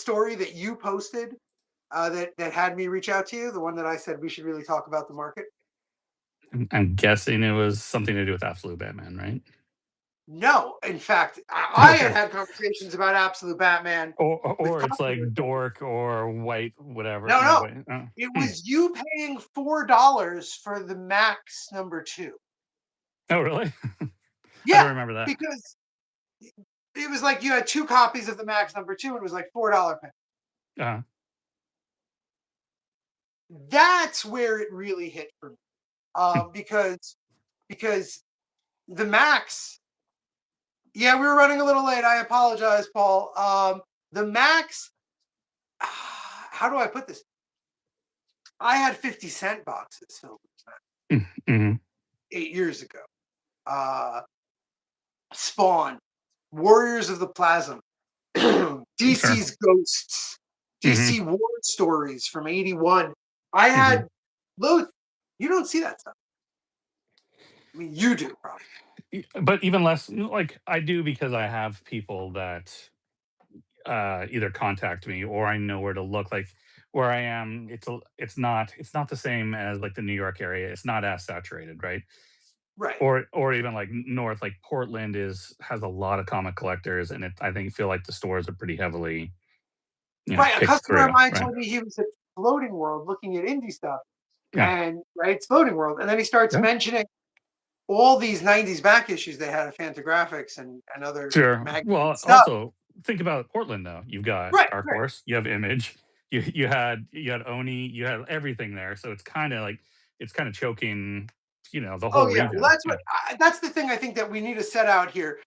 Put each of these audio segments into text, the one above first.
story that you posted that had me reach out to you, the one that I said we should really talk about the market? I'm guessing it was something to do with Absolute Batman, right? No, in fact, I had Okay. had conversations about Absolute Batman with Or it's like customers. dork or white, whatever. No, No, no, wait. Oh. it Hmm. was you paying $4 for the Max number two. Oh, really? I don't Yeah, remember that. because it was like you had two copies of the Max number two, and it was like $4 pay. Uh, That's where it really hit for me, because because the Max. Yeah, we were running a little late. I apologize, Paul. The Max. How do I put this? I had 50-cent boxes filled with Max mm-hmm. 8 years ago. Uh, Spawn, Warriors of the Plasm, Sure. DC's Ghosts, Hmm. DC War Stories from '81. I Hmm. had loads. You don't see that stuff. I mean, you do probably. But even less, like I do because I have people that either contact me or I know where to look. Like where I am, it's not the same as like the New York area. It's not as saturated, right? Right. Or even like north, like Portland is has a lot of comic collectors, and I think feel like the stores are pretty heavily, Right. A picked customer of through, mine right? told me he was at Floating World looking at indie stuff, Yeah, and right, it's Floating World, and then he starts yeah, mentioning all these '90s back issues they had of Fantagraphics and other sure. magazine Well, stuff. also think about Portland though. You've got Right. Dark Right. Horse, you have Image, you had Oni, you had everything there. So it's kind of like it's kind of choking, the Oh whole yeah. Well, region. Yeah, that's the thing I think that we need to set out here.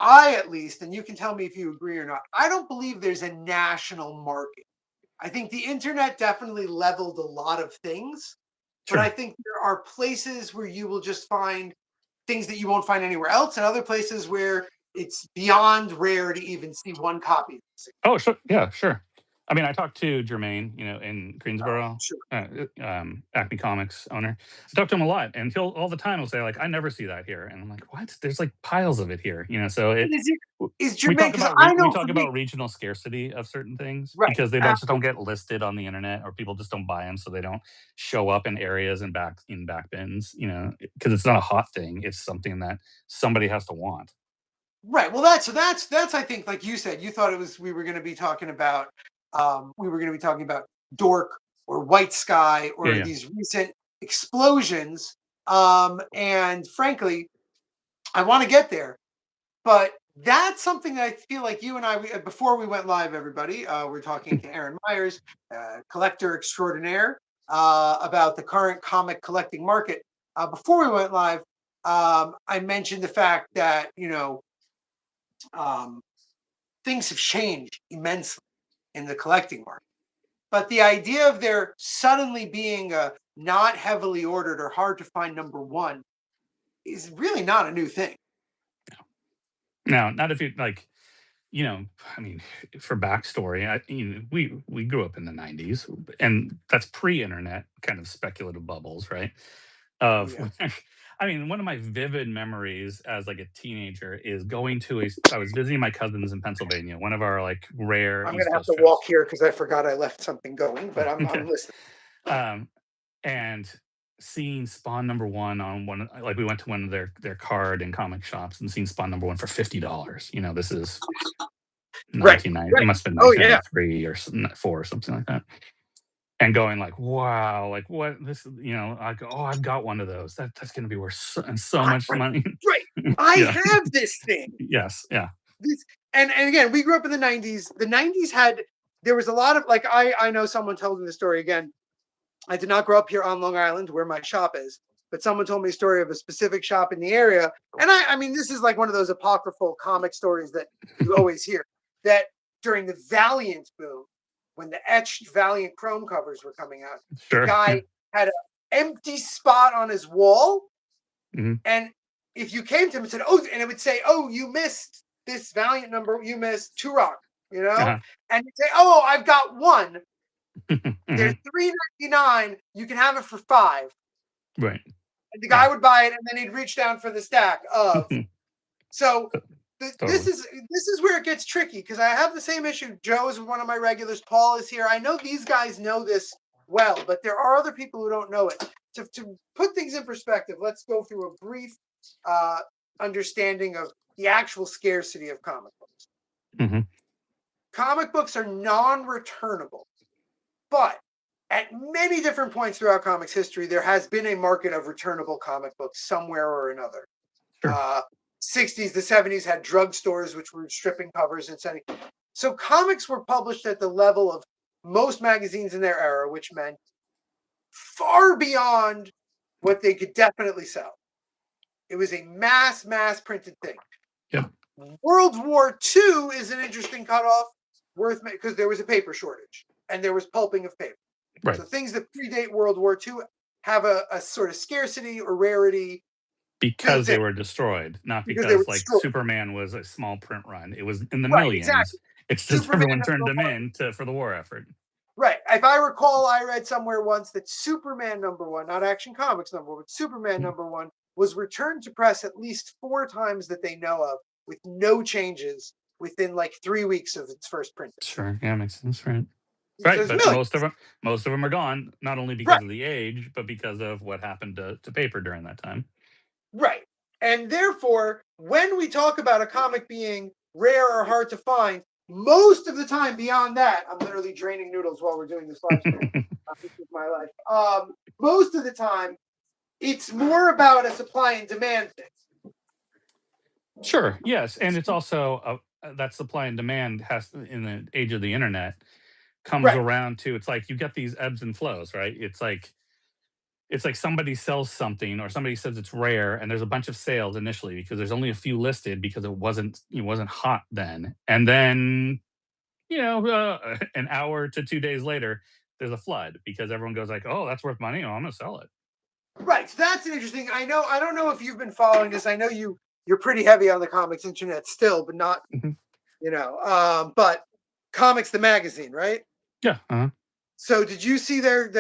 I at least, and you can tell me if you agree or not. I don't believe there's a national market. I think the internet definitely leveled a lot of things, but I sure. think there are places where you will just find things that you won't find anywhere else, and other places where it's beyond rare to even see one copy. Oh, sure. Yeah, sure. I mean, I talked to Jermaine, in Greensboro, Sure. Acme Comics owner. I talked to him a lot, and he'll all the time will say like, "I never see that here," and I'm like, "What? There's like piles of it here." So And is we Jermaine, talk because about I we know for talk me, about regional scarcity of certain things right? because they don't Absolutely. get listed on the internet, or people just don't buy them, so they don't show up in areas and back bins. Because it's not a hot thing; it's something that somebody has to want. Right. Well, that's I think, like you said, you thought it was we were going to be talking about Dork or White Sky Yeah, or yeah. these recent explosions. And frankly, I want to get there, but that's something that I feel like you and before we went live, everybody, we're talking to Aaron Meyers, collector extraordinaire, about the current comic collecting market. Before we went live, I mentioned the fact that um, things have changed immensely in the collecting market. But the idea of there suddenly being a not heavily ordered or hard to find number one is really not a new thing. No, not if you like. I mean, for backstory, we grew up in the '90s, and that's pre-internet kind of speculative bubbles, right? Oh Of yeah. I mean, one of my vivid memories as like a teenager is going to a. I was visiting my cousins in Pennsylvania, one of our like rare I'm East gonna have Coast to walk trips. here because I forgot I left something going, but I'm Okay. listening. Um, and seeing Spawn number one on one, like we went to one of their card and comic shops and seeing Spawn number one for $50. This is Right. 1990. It Right. must have been Oh yeah. 1993 or four or something like that. And going like, wow, like what this, I go, oh, I've got one of those. That's going to be worth so much Right. money. Right. I Yeah. have this thing. Yes. Yeah. This and again, we grew up in the '90s. The '90s had there was a lot of like I know someone told me the story again. I did not grow up here on Long Island where my shop is, but someone told me a story of a specific shop in the area. And I mean, this is like one of those apocryphal comic stories that you always hear that during the Valiant boom, when the etched Valiant Chrome covers were coming out, the Sure. guy had an empty spot on his wall. Hmm. And if you came to him and said, "Oh," and it would say, "Oh, you missed this Valiant number, you missed Turok," Uh-huh. and you'd say, "Oh, I've got one. They're Hmm. $3.99. You can have it for 5." Right. And the guy Yeah. would buy it, and then he'd reach down for the stack of. So This Totally. is where it gets tricky because I have the same issue. Joe is one of my regulars. Paul is here. I know these guys know this well, but there are other people who don't know it. To put things in perspective, let's go through a brief uh, understanding of the actual scarcity of comic books. Hmm. Comic books are non-returnable, but at many different points throughout comics history, there has been a market of returnable comic books somewhere or another. Sure. Uh, 60s, the 70s had drugstores which were stripping covers and sending. So comics were published at the level of most magazines in their era, which meant far beyond what they could definitely sell. It was a mass printed thing. Yep. World War II is an interesting cutoff, worth because there was a paper shortage and there was pulping of paper. Right. So things that predate World War II have a sort of scarcity or rarity Because built in they were destroyed, not because they were because like destroyed. Superman was a small print run. It was in the Right, millions. exactly. It's just Superman everyone turned number them one. in to for the war effort. Right. If I recall, I read somewhere once that Superman number one, not Action Comics number one, but Superman Mm, number one was returned to press at least 4 times that they know of with no changes within like 3 weeks of its first printing. sure. Yeah, makes sense. Right. So Right. there's But millions. most of them are gone, not only Right, because of the age, but because of what happened to paper during that time. right. And therefore, when we talk about a comic being rare or hard to find, most of the time beyond that, I'm literally draining noodles while we're doing this live stream. This is my life. Most of the time, it's more about a supply and demand thing. Sure. Yes, and it's also that supply and demand has in the age of the internet comes Right. around to it's like you get these ebbs and flows, right? It's like somebody sells something or somebody says it's rare and there's a bunch of sales initially because there's only a few listed because it wasn't hot then. And then, an hour to 2 days later there's a flood because everyone goes like, "Oh, that's worth money. Oh, I'm going to sell it." Right. So that's an interesting. I know. I don't know if you've been following this. I know you're pretty heavy on the comics internet still, but not. Mhm. But comics the magazine, right? Yeah. Uh-huh. So did you see their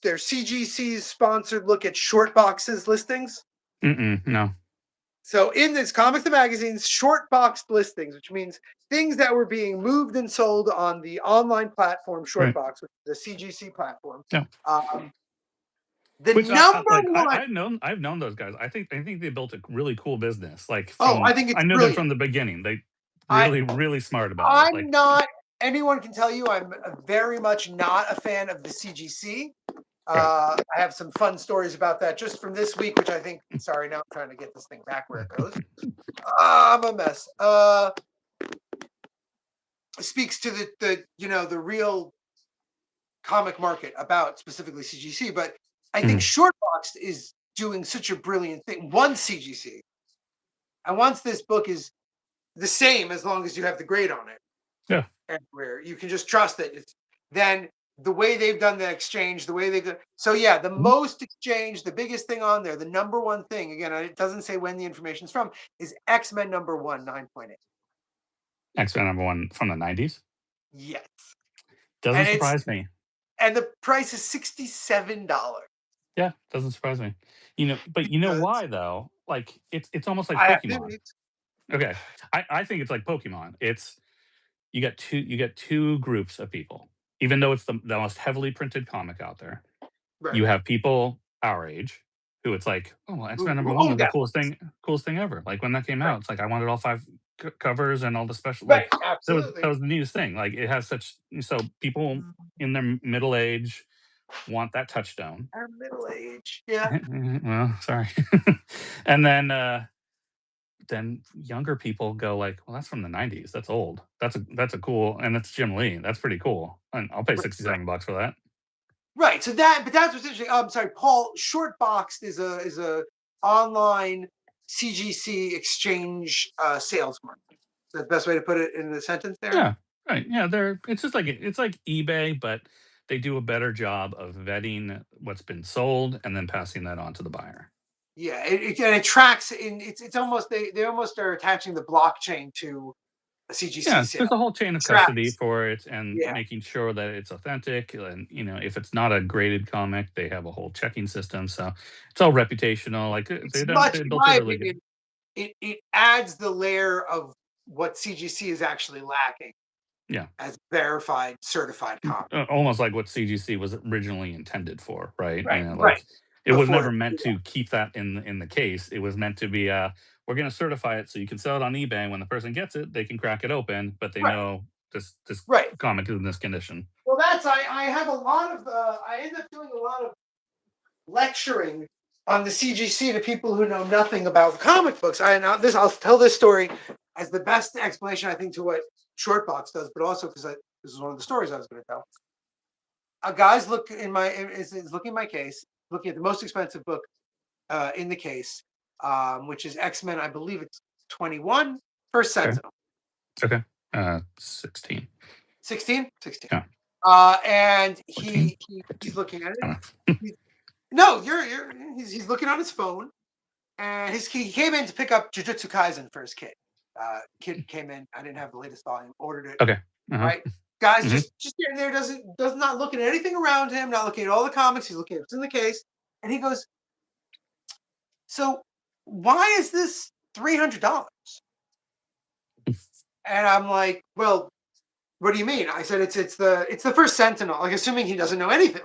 CGC's sponsored look at short boxes listings? Mm-mm, no. So in this comics the magazine's short boxed listings, which means things that were being moved and sold on the online platform Right. Shortbox, which is the CGC platform. Yeah. Um, the Which number one. I've known those guys. I think they built a really cool business. Like Oh, I from think I it's knew them brilliant. from the beginning. They I really smart about it. I'm Like, not. Anyone can tell you I'm very much not a fan of the CGC. right. I have some fun stories about that just from this week, which I think. Sorry, now I'm trying to get this thing back where it goes. I'm a mess. Speaks to the real comic market about specifically CGC, but I think Mhm. Shortbox is doing such a brilliant thing. One CGC, and once this book is the same as long as you have the grade on it. Yeah. Everywhere. You can just trust it. Then the way they've done the exchange, the way they've done. So yeah, the Mhm. most exchange, the biggest thing on there, the number one thing, again, it doesn't say when the information's from, is X-Men number one, 9.8. X-Men number one from the 90s. Yes. Doesn't And it's surprise me. and the price is $67. Yeah, doesn't surprise me. But you know Because why though? Like it's almost like I have Pokemon. theories. Okay. I think it's like Pokemon. It's you get two groups of people. Even though it's the most heavily printed comic out there. Right. You have people our age who it's like, "Oh, well, X-Men number Who 1 own was the that one. coolest thing ever." Like, when that came Right. out, it's like, I wanted all 5 covers and all the special Right. that Absolutely. was the neatest thing. Like, it has such so people in their middle age want that touchstone. Our middle age. Yeah. Well, sorry. And then younger people go like, "Well, that's from the '90s. That's old. That's a cool and that's Jim Lee. That's pretty cool. And I'll pay Right. Right. $67 for that." Right. But that's what's interesting. I'm sorry, Paul. Shortboxed is a online CGC exchange sales market. Is that the best way to put it in the sentence there? Yeah, right. Yeah, it's just like it's like eBay, but they do a better job of vetting what's been sold and then passing that on to the buyer. Yeah. And it tracks in. It's almost they almost are attaching the blockchain to a CGC Yeah, sale. there's a whole chain It of custody tracks. for it and Yeah. making sure that it's authentic. And if it's not a graded comic, they have a whole checking system. So it's all reputational. Like It's much, they in built it my really good. opinion, it adds the layer of what CGC is actually lacking Yeah. as verified, certified comic. Almost like what CGC was originally intended for, right? Right, right. Like it was Before, never meant to keep that in the case. It was meant to be we're going to certify it so you can sell it on eBay. When the person gets it, they can crack it open, but they right, know this right. comic is in this condition. Well, I have a lot of I end up doing a lot of lecturing on the CGC to people who know nothing about comic books. I'll tell this story as the best explanation I think to what Shortbox does, but also because this is one of the stories I was going to tell. A guy's look in my is looking at my case, looking at the most expensive book in the case, which is X-Men. I believe it's 21 First Okay. Sentinel. Okay. 16. 16? 16. Yeah. And 14. he's looking at it. I don't No, he's looking on his phone, and he came in to pick up Jujutsu Kaisen for his kid. Kid came in. I didn't have the latest volume. Ordered it. Okay. Uh-huh. Right, guys, Hmm. just sitting there, does not looking at anything around him, not looking at all the comics. He's looking at what's in the case, and he goes, "So, why is this $300?" And I'm like, "Well, what do you mean?" I said, "It's the first Sentinel." Like, assuming he doesn't know anything.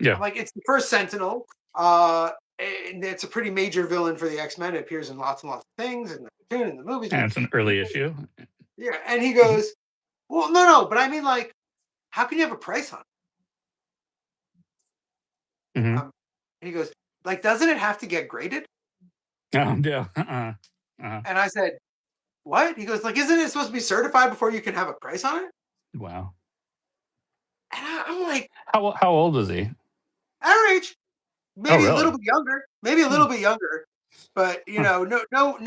Yeah. I'm like, "It's the first Sentinel. And it's a pretty major villain for the X-Men. It appears in lots and lots of things, in the cartoon, in the movies." And it's an early issue. Yeah, and he Hmm. goes, "Well, no, but I mean, like, how can you have a price on it?" Hmm. And he goes, "Like, doesn't it have to get graded?" Yeah. Uh-huh. And I said, "What?" He goes, "Like, isn't it supposed to be certified before you can have a price on it?" Wow. And I'm like, How old is he? our age, Oh, maybe a little really? bit younger, maybe a Hmm. little bit younger, but Huh.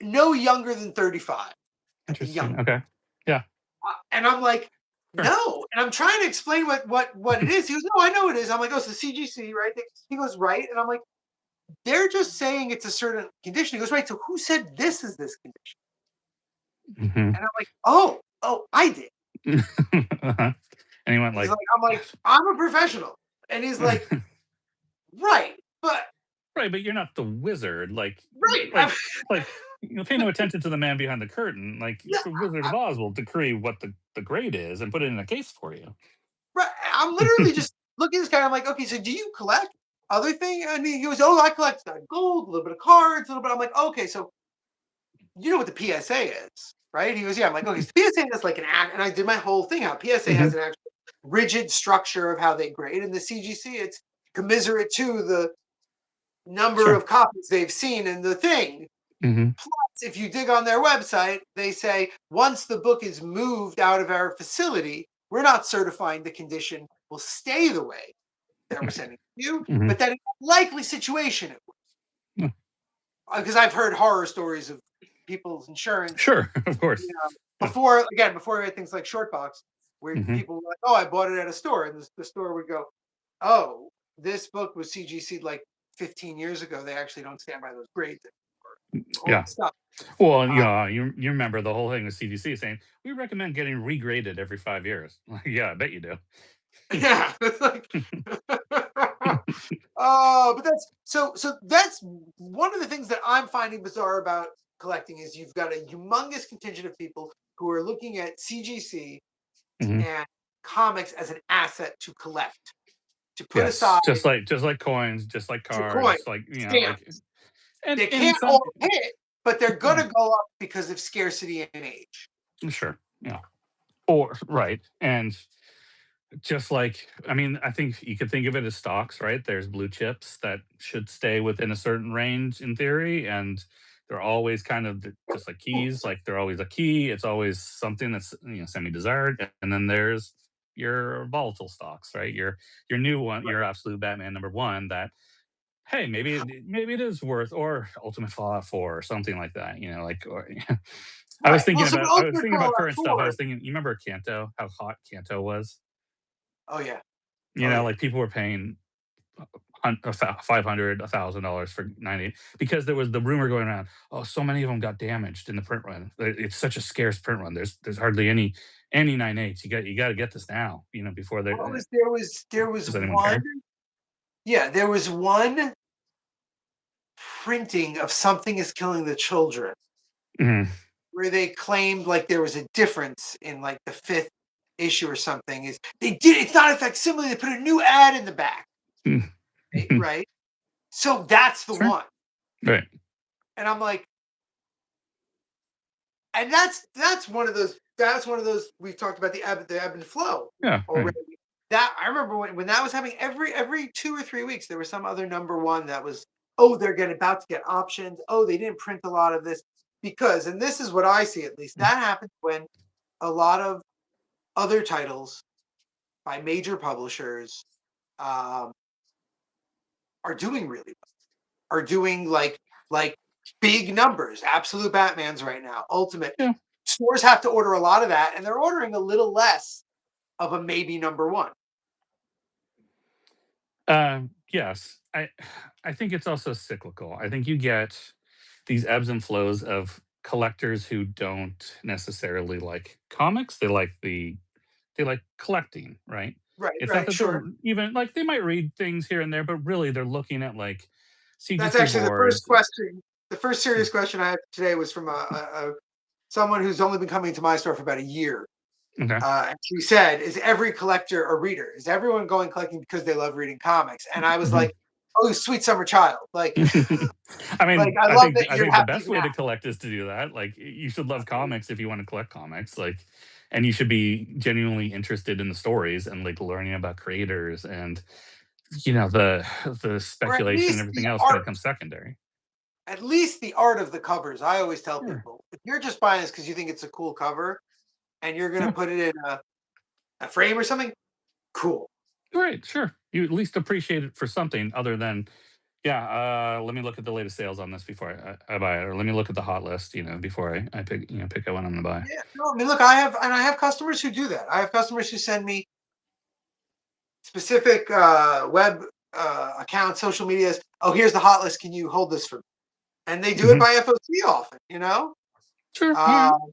no younger than 35 at the young. Interesting. Okay. Yeah. And I'm like, Sure. no. And I'm trying to explain what it is. He goes, no, I know it is. I'm like, oh, it's the CGC, right? He goes, right. And I'm like, they're just saying it's a certain condition. He goes, right. So who said this is this condition? Hmm. And I'm like, oh, I did. Uh-huh. And he went He's like, like, I'm a professional. And he's like, right, but right, but you're not the wizard. right. Like pay no attention to the man behind the curtain. Like Yeah, the Wizard of Oz will decree what the grade is and put it in a case for you. right. I'm literally just looking at this guy. I'm like, okay, so do you collect other thing? And he goes, oh, I collect gold, a little bit of cards, a little bit. I'm like, okay, so you know what the PSA is, right? He goes, yeah. I'm like, okay, so PSA is like an act, and I did my whole thing how PSA has Hmm. an actual rigid structure of how they grade, and the CGC it's commiserate to the number Sure. of copies they've seen in the thing. Hmm. If you dig on their website, they say once the book is moved out of our facility, we're not certifying the condition will stay the way that we're sending to you, Hmm. but that in a likely situation it Yeah. will. Because I've heard horror stories of people's insurance, Sure. Of you course. know, Yeah. before we had things like Shortbox, where Hmm. people were like, oh, I bought it at a store, and the store would go, oh, this book was CGC'd like 15 years ago. They actually don't stand by those grades anymore. All Yeah. this stuff. Well, Uh, you remember the whole thing with CDC saying we recommend getting regraded every 5 years. Like, yeah, I bet you do. yeah, it's like oh, but that's one of the things that I'm finding bizarre about collecting is you've got a humongous contingent of people who are looking at CGC Hmm. and comics as an asset to collect, to put aside Yes, just like coins, just like to coin, cards, like like stamps. and They in can't some all hit, but they're yeah, gonna go up because of scarcity and age. sure, yeah, or right, and just like I mean, I think you could think of it as stocks, right? There's blue chips that should stay within a certain range in theory, and they're always kind of just like keys, like they're always a key. It's always something that's semi desired, and then there's your volatile stocks, right? Your new one, Right. your absolute Batman number one that hey, maybe it is worth or Ultimate Fallout 4 or something like that, like or Right. Well, so I was Ultimate thinking about Fallout current stuff. I 4. was thinking, you remember Kanto, how hot Kanto was? Oh yeah. Oh yeah. Like people were paying 500, $1,000 for 90 because there was the rumor going around. Oh, so many of them got damaged in the print run. It's such a scarce print run. There's hardly any 9.8s. You got to get this now. Before What there was there was does anyone one care? yeah, there was one printing of Something is Killing the Children. Mhm. where they claimed like there was a difference in like the fifth issue or something. Is they did it's not a facsimile. They put a new ad in the back, Mm. Mhm. right? So that's the Sure. one, Right. and I'm like, and that's one of those we've talked about the ebb and flow Yeah. Right. already. That I remember when that was happening every 2 or 3 weeks there was some other number one that was, oh, they're getting about to get options, oh, they didn't print a lot of this, because, and this is what I see, at least Mm. that happens when a lot of other titles by major publishers um, are doing really well, are doing like big numbers. Absolute Batman's right now, Ultimate. Yeah. Stores have to order a lot of that, and they're ordering a little less of a maybe number one. Yes. I think it's also cyclical. I think you get these ebbs and flows of collectors who don't necessarily like comics. They like collecting, right? Right, It's not right, that they're sure. even like they might read things here and there, but really they're looking at like That's CGC actually the first boards. question. The first Mm. serious question I had today was from someone who's only been coming to my store for about a year. Okay. And she said, "Is every collector a reader? Is everyone going collecting because they love reading comics?" And I was like, "Oh, sweet summer child! Like, I like mean, I I love think that I you're think the happy best to way have." to collect is to do that. Like, you should love comics if you want to collect comics. Like, and you should be genuinely interested in the stories and like learning about creators and the Or at speculation and least everything the else kind of art, comes secondary. at least the art of the covers. I always tell Sure. people, if you're just buying this because you think it's a cool cover and you're gonna Yeah. put it in a frame or something, cool. Right. Sure. You at least appreciate it for something other than yeah. Let me look at the latest sales on this before I buy it, or let me look at the hot list. Before I pick out what I'm gonna buy. Yeah, no, I mean, look, I have customers who do that. I have customers who send me specific web accounts, social medias. Oh, here's the hot list. Can you hold this for me? And they do it Mhm. by FOC often, you know. Sure. All Uh, right.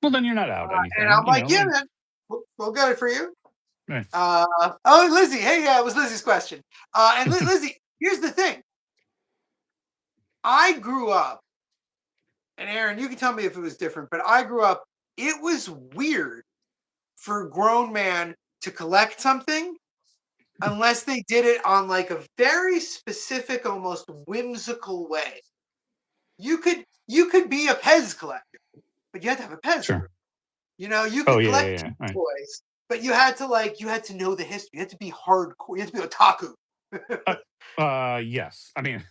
Well, then you're not out and anything. I'm like, yeah, Like man, we'll get it for you. right. Oh, Lizzie, hey, yeah, it was Lizzie's question. And Lizzie, here's the thing. I grew up, and Aaron, you can tell me if it was different, but I grew up. It was weird for a grown man to collect something unless they did it on like a very specific, almost whimsical way. You could be a Pez collector, but you had to have a Pez Sure. room. You Oh could yeah, yeah, collect yeah. teen Right. toys, but you had to know the history. You had to be hardcore. You had to be otaku. Yes. I mean,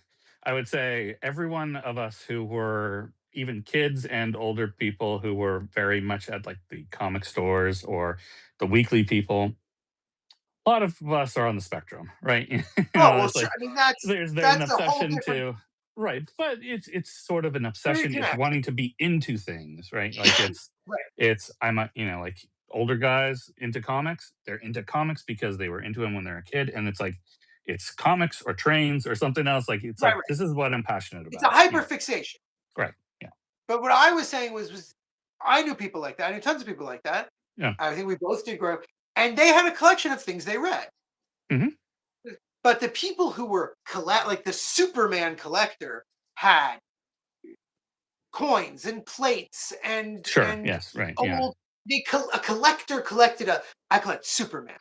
I would say every one of us who were even kids and older people who were very much at like the comic stores or the weekly people, a lot of us are on the spectrum, right? Oh well, It's sure. like I mean, that's there's an that's a whole obsession different. to right, but it's sort of an Where you obsession. It's connect, wanting to be into things, right? Like right? it's I'm a like older guys into comics. They're into comics because they were into them when they're a kid, and it's comics or trains or something else. Like it's Right, like right. this is what I'm passionate It's a about. hyperfixation. Right? Yeah, But what I was saying was I knew people like that. I knew tons of people like that. yeah. I think we both did grow up, and they had a collection of things they read. Hmm. But the people who were like the Superman collector had coins and plates and Sure. and Yes. Right. Yeah. old. A collector collected a. I collect Superman. I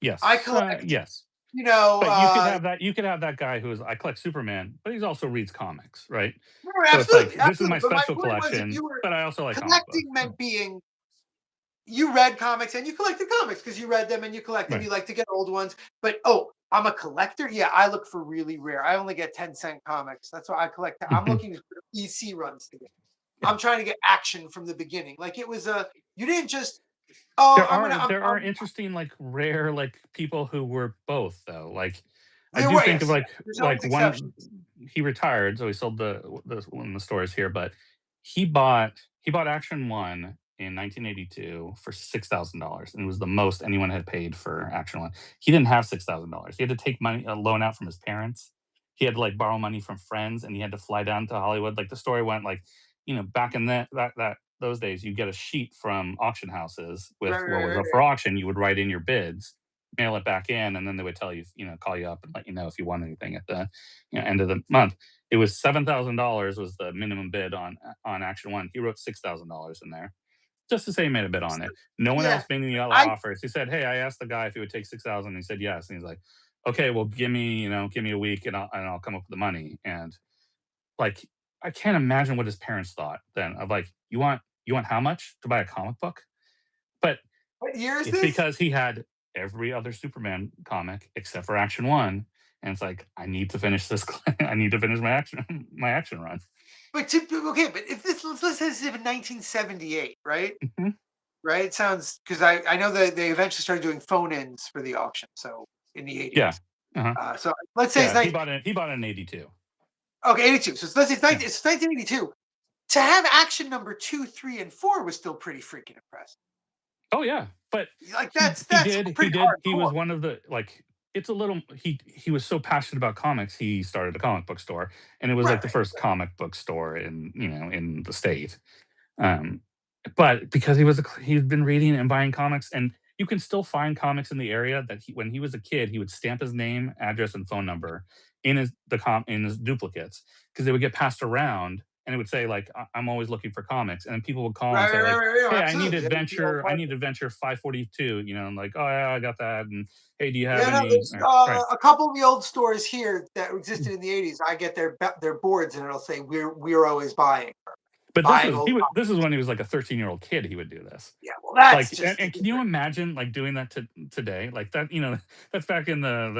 Yes. collect, Yes. you know, But you could have that. You could have that guy who's I collect Superman, but he also reads comics, right? no, So it's like absolutely, this is absolutely. my But my special point was, if collection, you were but I also like comic collecting, books. meant being you read comics and you collected comics because you read them and you collect them. Right. You like to get old ones. But oh, I'm a collector. Yeah, I look for really rare. I only get 10-cent comics. That's why I collect. I'm looking for EC runs to get. I'm trying to get action from the beginning. Like it was a. You didn't just. Oh, There I'm gonna. are I'm. there are interesting, like, rare, like, people who were both, though, like, I There do were think of, yes, yes. There's always one exceptions. he retired, so he sold the one of the stores here, but he bought Action 1 in 1982 for $6,000, and it was the most anyone had paid for Action 1. He didn't have $6,000. He had to take money a loan out from his parents. He had to, like, borrow money from friends, and he had to fly down to Hollywood, like, the story went, like, back in that those days, you get a sheet from auction houses with Right, what right, was right, up for auction. You would write in your bids, mail it back in, and then they would tell you, call you up and let you know if you won anything at the end of the month. It was $7,000 was the minimum bid on Action One. He wrote $6,000 in there just to say he made a bid on it. No one Yeah, else made any other I offers. He said, "Hey, I asked the guy if he would take 6,000." He said yes, and he's like, "Okay, well, give me a week, and I'll come up with the money." And like, I can't imagine what his parents thought then of like, you want how much to buy a comic book? But what year is it's this? because he had every other Superman comic except for Action One, and it's like, I need to finish this. I need to finish my action my action run. Okay, but if this let's say this is in 1978, right? Mhm. Right? It sounds because I know that they eventually started doing phone-ins for the auction. So in the Yeah. 80s. Uh-huh. So let's say it's Yeah. He 19, bought it. He bought it in '82. okay, 82. So let's say Yeah. it's 1982. To have action number 2, 3, and 4 was still pretty freaking impressive. Oh yeah, but Like he that's he that's did he pretty did he hardcore. was one of the like it's a little he was so passionate about comics, he started a comic book store, and it was Right, like the first comic book store in the state. Um, but because he'd been reading and buying comics, and you can still find comics in the area that when he was a kid, he would stamp his name, address, and phone number in his duplicates because they would get passed around, and it would say like, "I'm always looking for comics," and then people would call and say like, right. "Hey, Absolutely. That was the old I part. need adventure 542," and like, "Oh yeah, I got that," and "Hey, do you have Yeah, no, any?" there's Right. a couple of the old stores here that existed in the 80s. I get their boards and it'll say we're always But buying old. this is when he was like a 13-year-old kid, he would do this. Yeah, well, that's Like, just and can you different. imagine, like, doing that today? Like, that's back in the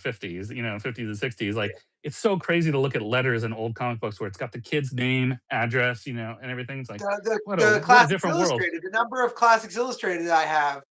'50s, 50s and '60s, like, it's so crazy to look at letters in old comic books where it's got the kid's name, address, and everything. It's like, The what a Classics different world. Illustrated, the number of Classics Illustrated I have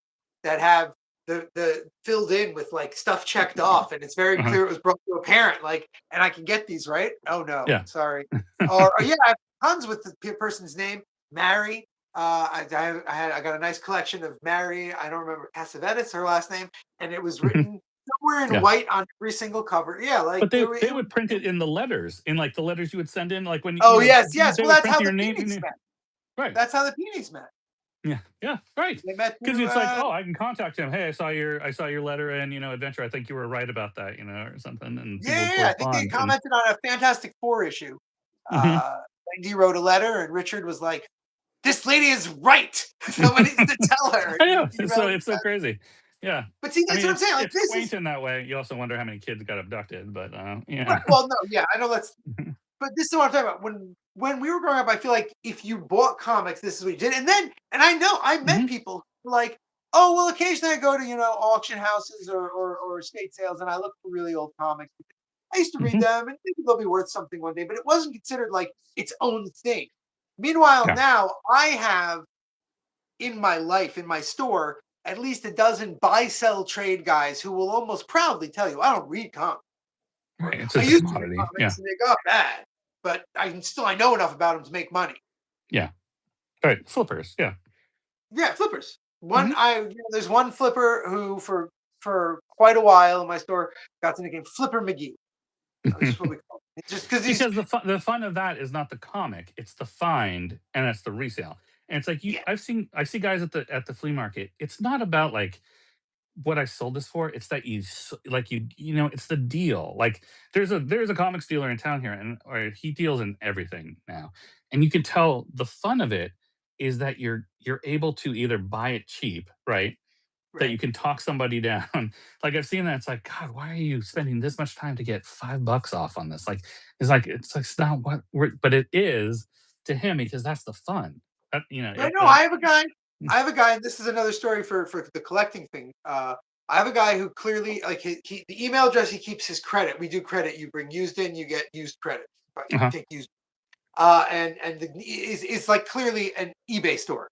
that have the filled in with like stuff checked off, and it's very Uh-huh. clear it was brought to a parent. Like, and I can get these right. Oh no, Yeah. sorry. Or yeah, I have tons with the person's name, Mary. I got a nice collection of Mary. I don't remember Cassavetes, her last name, and it was written somewhere in Yeah. white on every single cover. Yeah, like But they it would print it in the letters, in, like, the letters you would send in, like, when, oh yes, yes. they Well, would that's print how your the name Peonies met. right. That's how the Peonies met. Yeah, yeah, right. They met Because through it's like, "Oh, I can contact him. Hey, I saw your letter and, adventure. I think you were right about that," or something, and people would yeah. I think they correspond, and commented on a Fantastic Four issue. mhm. Andy wrote a letter, and Richard was like, "This lady is right. Someone needs to tell her." I And know, he it's so that. crazy. Yeah. But see, I that's mean, what I'm saying. Like, it's this quaint is in that way. You also wonder how many kids got abducted, but, right. yeah. Well, no, yeah, I know that's. But this is what I'm talking about. When we were growing up, I feel like if you bought comics, this is what you did. And I know I met Mhm, people who were like, oh well, occasionally I go to auction houses or estate sales, and I look for really old comics. I used to read mhm. them, and maybe they'll be worth something one day, but it wasn't considered like its own thing. Meanwhile, Yeah, now I have in my life, in my store, at least a dozen buy, sell, trade guys who will almost proudly tell you, I don't read comics. Or right, it's I just a used to read commodity. Yeah, comics and they got bad, but I know enough about them to make money. yeah. Right, flippers, yeah. Yeah, flippers. Mhm. There's one flipper who for quite a while in my store got the nickname Flipper McGee. That's just what we call him. It's just because he's Because the fun of that is not the comic, it's the find, and it's the resale. And it's like, yeah, I see guys at the flea market. It's not about like what I sold this for. It's that like it's the deal. Like, there's a comics dealer in town here, and or he deals in everything now, and you can tell the fun of it is that you're able to either buy it cheap, right? That right. you can talk somebody down. Like, I've seen that, it's like, "God, why are you spending this much time to get $5 off on this?" Like, it's not what we're but it is to him because that's the fun. That I it know. the I have a guy, and this is another story for the collecting thing. I have a guy who clearly like the email address he keeps his credit. We do credit. You bring used in, you get used credit. But uh-huh. take used. And is like clearly an eBay store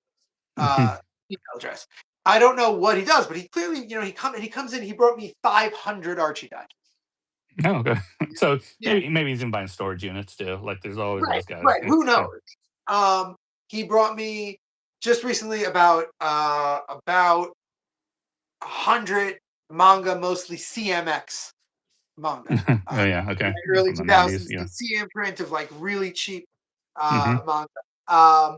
email address. I don't know what he does, but he clearly he comes in. He brought me 500 Archie dice. Oh, okay. So, Yeah, maybe he's in buying storage units too, like, there's always right, those guys. right. Yeah, Who yeah. knows? He brought me just recently about 100 manga, mostly CMX manga. Oh, yeah, In okay. the early From the '90s, 2000s, the yeah. CM print of like really cheap Mhm. manga. Um,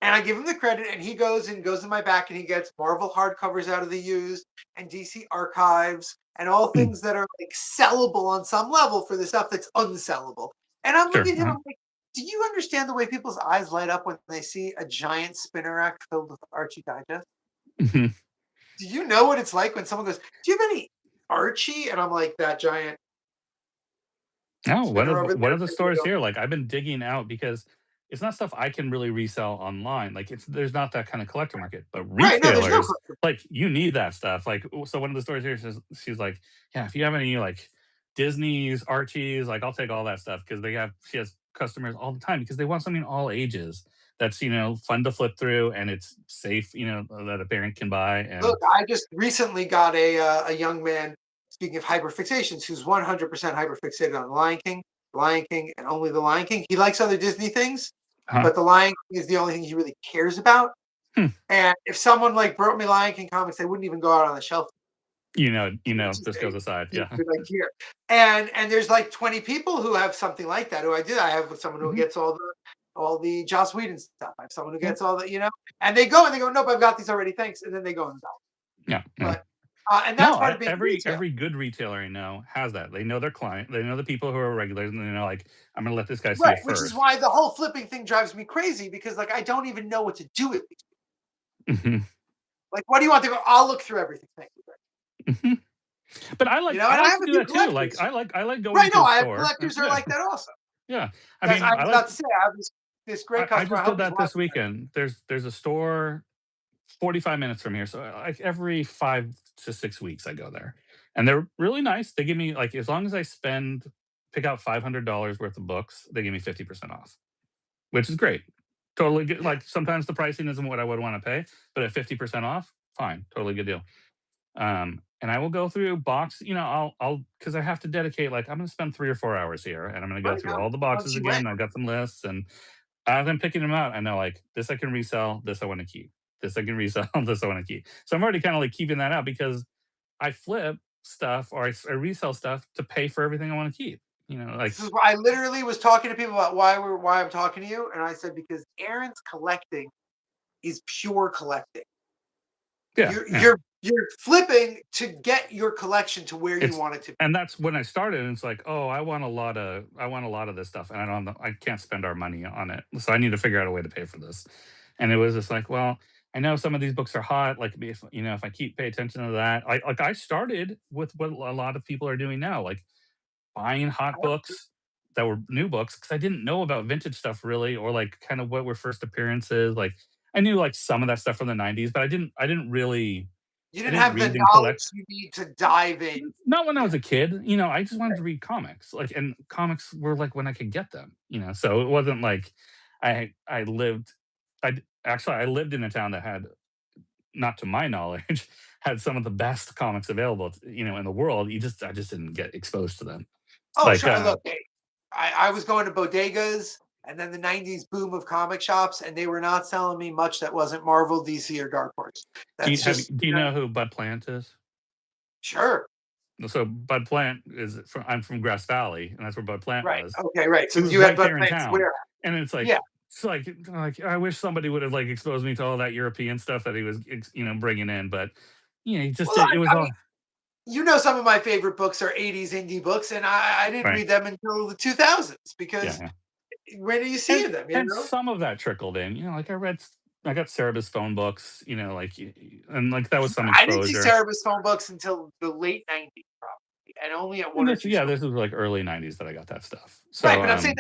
And I give him the credit, and he goes in my back and he gets Marvel hardcovers out of the used and DC archives and all Mm, things that are like sellable on some level for the stuff that's unsellable. And I'm sure. looking at him, I'm like, do you understand the way people's eyes light up when they see a giant spinner rack filled with Archie Digest? Mhm. Do you know what it's like when someone goes, do you have any Archie? And I'm like, that giant No, spinner over one there. of the And they stores go, here, like I've been digging out because it's not stuff I can really resell online. Like it's there's not that kind of collector market. But right, no, there's no retailers, question. like you need that stuff. Like so one of the stores here she's like, yeah, if you have any like Disney's, Archie's, like I'll take all that stuff because she has customers all the time because they want something all ages that's fun to flip through and it's safe, that a parent can buy and Look, I just recently got a young man. Speaking of hyperfixations, who's 100% hyperfixated on Lion King, and only the Lion King. He likes other Disney things, huh. but the Lion King is the only thing he really cares about. Hmm. And if someone like brought me Lion King comics, they wouldn't even go out on the shelf. This goes aside. They'd Yeah. be like here, and there's like 20 people who have something like that. Who I did. I have someone who Mhm. gets all the Joss Whedon stuff. I have someone who Yeah. gets all the and they go, nope, I've got these already. Thanks, and then they go and buy. Yeah. Yeah. But and that's No, part of being retail. every good retailer I know has that. They know their client, they know the people who are regulars, and they know like I'm gonna let this guy see Right, it which is first. why the whole flipping thing drives me crazy because like I don't even know what to do with these. Mhm, Like, what do you want to go? I'll look through everything. Thank you. mhm. But And I I like have to a do few that too. Like collectors. I like going Right, to no, a I have store. collectors that are Yeah, like that also. yeah. I That's mean, I I was like about to say I have this great I customer. I just did hope his that wife. this weekend. There's a store 45 minutes from here. So like every 5 to 6 weeks I go there. And they're really nice. They give me like as long as I pick out $500 worth of books, they give me 50% off, which is great. Totally good. Yeah. Like sometimes the pricing isn't what I would want to pay, but at 50% off, fine, totally good deal. And I will go through I'll because I have to dedicate like I'm going to spend 3 or 4 hours here, and I'm going to go Right through now, all the once boxes you went. again. I've got some lists, and as I'm picking them out, I know like this I can resell, this I want to keep, this I can resell, this I want to keep. So I'm already kind of like keeping that out because I flip stuff or I resell stuff to pay for everything I want to keep. Like This is why I literally was talking to people about why I'm talking to you, and I said because Aaron's collecting is pure collecting. yeah, You're yeah. you're you're flipping to get your collection to where you It's want it to be. and that's when I started. And it's like, oh, I want a lot of this stuff, and I can't spend our money on it, so I need to figure out a way to pay for this. And it was just like, well, I know some of these books are hot. Like if I keep pay attention to that, I started with what a lot of people are doing now, like buying hot books that were new books because I didn't know about vintage stuff really, or like kind of what were first appearances. Like I knew like some of that stuff from the '90s, but You I didn't didn't have the read and knowledge collect. you need to dive in. Not when I Yeah. was a kid, I just wanted to read comics, like, and comics were, like, when I could get them, so it wasn't like I lived I lived in a town that had, not to my knowledge, had some of the best comics available, in the world. I just didn't get exposed to them. Oh, Like, sure. Look, hey, I was going to bodegas and then the 90s boom of comic shops, and they were not selling me much that wasn't Marvel, DC, or Dark Horse. That's just, do you know who Bud Plant is? sure. So Bud Plant I'm from Grass Valley, and that's where Bud Plant Right. was. Okay. Right. So It was you had right Bud there in Plants town, where? and Yeah. it's like I wish somebody would have like exposed me to all that European stuff that he was bringing in, but he just Well, did. It was I mean, all some of my favorite books are 80s indie books, and I didn't right. read them until the 2000s Yeah, because yeah. when are you seeing them? And some of that trickled in. Like I got Cerebus phone books. And like that was some I didn't see exposure. Cerebus phone books until the late 90s, probably, and only at And one or two stores. this was like early '90s that I got that stuff. Right, So but I'm saying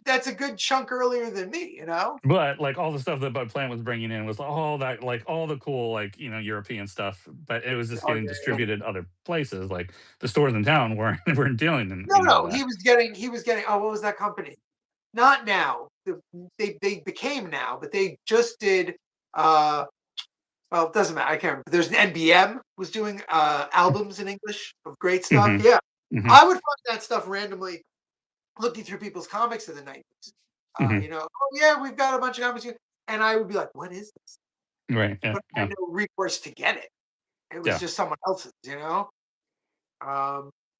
that's a good chunk earlier than me. but like all the stuff that Bud Plant was bringing in was all that, like all the cool, like European stuff, but it was just Oh getting yeah, yeah. distributed other places. Like the stores in town weren't weren't dealing No, in all no, that. he was getting. Oh, what was that company? Not now. They became now, but they just did. Uh, well, it doesn't matter. I can't remember. There's an NBM was doing albums in English of great stuff. Hmm. Yeah, Hmm. I would find that stuff randomly looking through people's comics in the 90s. Hmm. Oh yeah, we've got a bunch of comics, here," and I would be like, "What is this?" Right. Yeah. But I had Yeah. no recourse to get it. It was Yeah. just someone else's.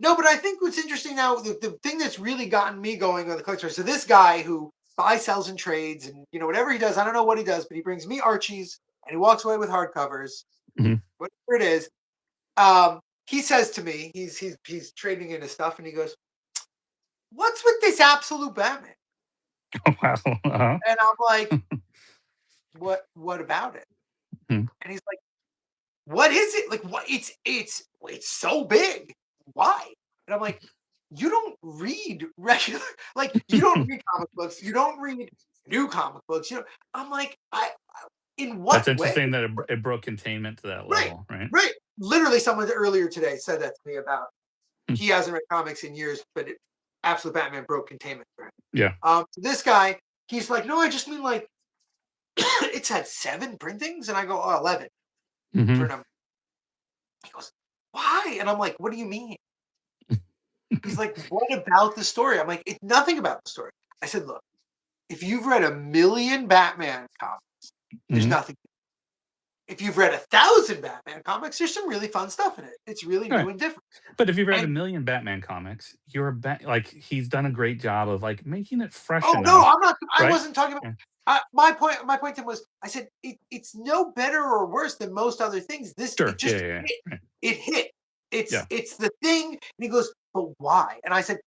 No, but I think what's interesting now, the thing that's really gotten me going on the collector. So this guy who buys, sells, and trades, and whatever he does. I don't know what he does, but he brings me Archies, and he walks away with hardcovers, Mhm. whatever it is. He says to me, he's trading in his stuff, and he goes, "What's with this Absolute Batman?" Wow. Uh-huh. And I'm like, "What about it?" Mhm. And he's like, "What is it? Like, what? It's so big. Why?" And I'm like, "You don't read regular, like, you don't read comic books. You don't read new comic books. I'm like, in That's what way? interesting that it broke containment to that Right, level, right? right. Literally, someone earlier today said that to me about Mm. he hasn't read comics in years, but Absolute Batman broke containment for him. Yeah. This guy, he's like, "No, I just mean like it's had 7 printings," and I go, "Oh, 11 for Mhm. number." He goes, "Why?" And I'm like, "What do you mean?" He's like, "What about the story?" I'm like, "It's nothing about the story." I said, "Look, if you've read a million Batman comics, there's Mhm. nothing. If you've read 1,000 Batman comics, there's some really fun stuff in it. It's really new Right. and different." But if you've read a And million Batman comics, you're like he's done a great job of like making it fresh oh no, enough, I'm not. I right? wasn't talking about. Yeah. My point to him was, I said it's no better or worse than most other things. It Sure. Yeah. just Yeah. Yeah. hit. Right. It hit. It's Yeah. it's the thing. And he goes, "But why?" And I said,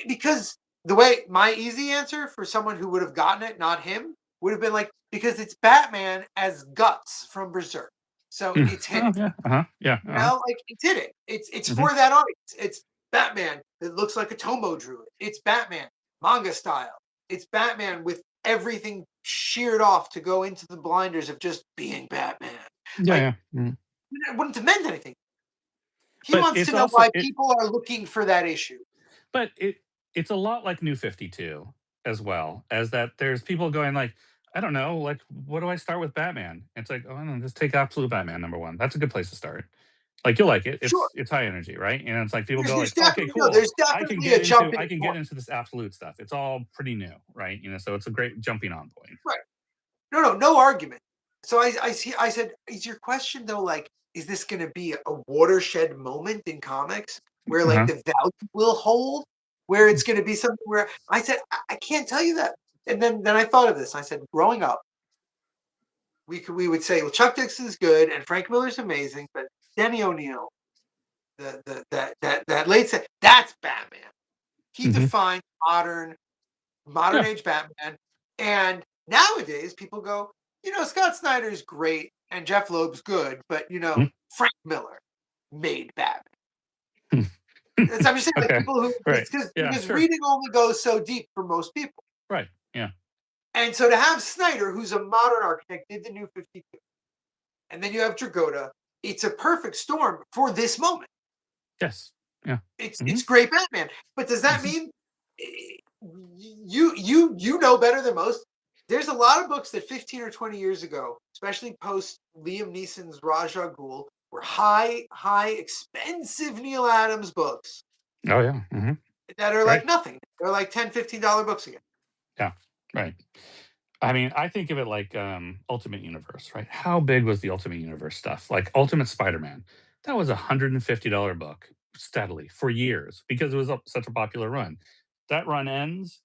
Because the way my easy answer for someone who would have gotten it, not him, would have been like, because it's Batman as Guts from Berserk, so Mm. it's hitting." Oh yeah. Uh-huh. Yeah. Uh-huh. Like, it's hitting. It's Mhm. for that audience. It's Batman that looks like a Tombo Druid. It's Batman manga style. It's Batman with everything sheared off to go into the blinders of just being Batman. Yeah. Like, Yeah. Mhm. it wouldn't have meant anything. He But wants to it's know also why people are looking for that issue. but it's a lot like New 52 as well, as that there's people going like, I don't know, like what do I start with Batman? It's like, oh no, just take Absolute Batman number one. That's a good place to start. Like you'll like it. Sure, It's high energy, right? And it's like people there's go there's like, okay, definitely no, cool. there's definitely a I jumping can get point. into this absolute stuff. It's all pretty new, right? So it's a great jumping on point. Right. No argument. So I said, is your question though, like, is this going to be a watershed moment in comics where like Uh-huh. the value will hold, where it's going to be something where I said, I can't tell you that. And then I thought of this. I said, growing up, we would say, well, Chuck Dixon's good and Frank Miller's amazing, but Denny O'Neil, that late set, that's Batman. He Hmm. defined modern Yeah. age Batman. And nowadays, people go, Scott Snyder's great and Jeff Loeb's good, but Frank Miller made Batman. I'm just saying, like, Okay. people who, Right. Yeah. because Sure. reading only goes so deep for most people. Right. Yeah. And so to have Snyder, who's a modern architect, did the New 52, and then you have Dragotta, it's a perfect storm for this moment. Yes. Yeah. It's Hmm. great Batman. But does that mean you know better than most? There's a lot of books that 15 or 20 years ago, especially post Liam Neeson's Raja Ghul, were high, expensive Neil Adams books Oh yeah. Hmm. that are Right. like nothing. They're like $10, $15 books again. Yeah. Right. I mean, I think of it like Ultimate Universe, right? How big was the Ultimate Universe stuff? Like Ultimate Spider-Man. That was $150 book steadily for years because it was such a popular run. That run ends,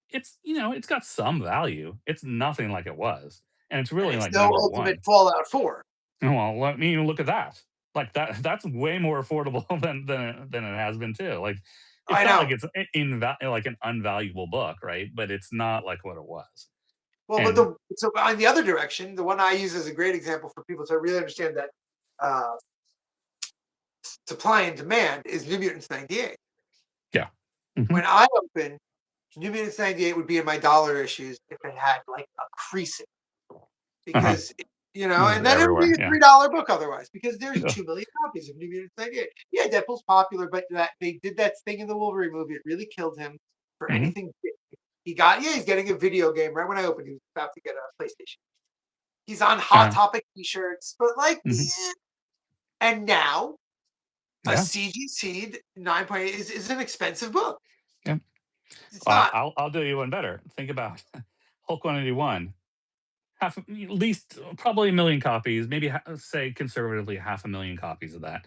it's got some value. It's nothing like it was. And it's And really it's like no number Ultimate one. Fallout 4. Well, let me look at that. Like that's way more affordable than it has been too. Like it's I not like know. it's like an unvaluable book, right? But it's not like what it was. Well, but And so on the other direction, the one I use as a great example for people to really understand that uh, supply and demand is New Mutants 98. yeah. Mhm. When I open, New Mutants 98 would be in my dollar issues if it had like a creasing, Uh-huh. because This is and then it would be everywhere, a yeah. $3 book otherwise, because there's Ugh. 2 million copies of New Mutants 98. Yeah, Deadpool's popular, but that they did that thing in the Wolverine movie. It really killed him for Mhm. anything big. He's getting a video game right when I opened. He was about to get a PlayStation. He's on Hot Uh-huh. Topic t-shirts, but like, Mhm. yeah. And now a Yeah, CG Seed 9.8 is an expensive book. yeah. It's not. I'll do you one better. Think about Hulk 181. At least probably a million copies, maybe say conservatively 500,000 copies of that.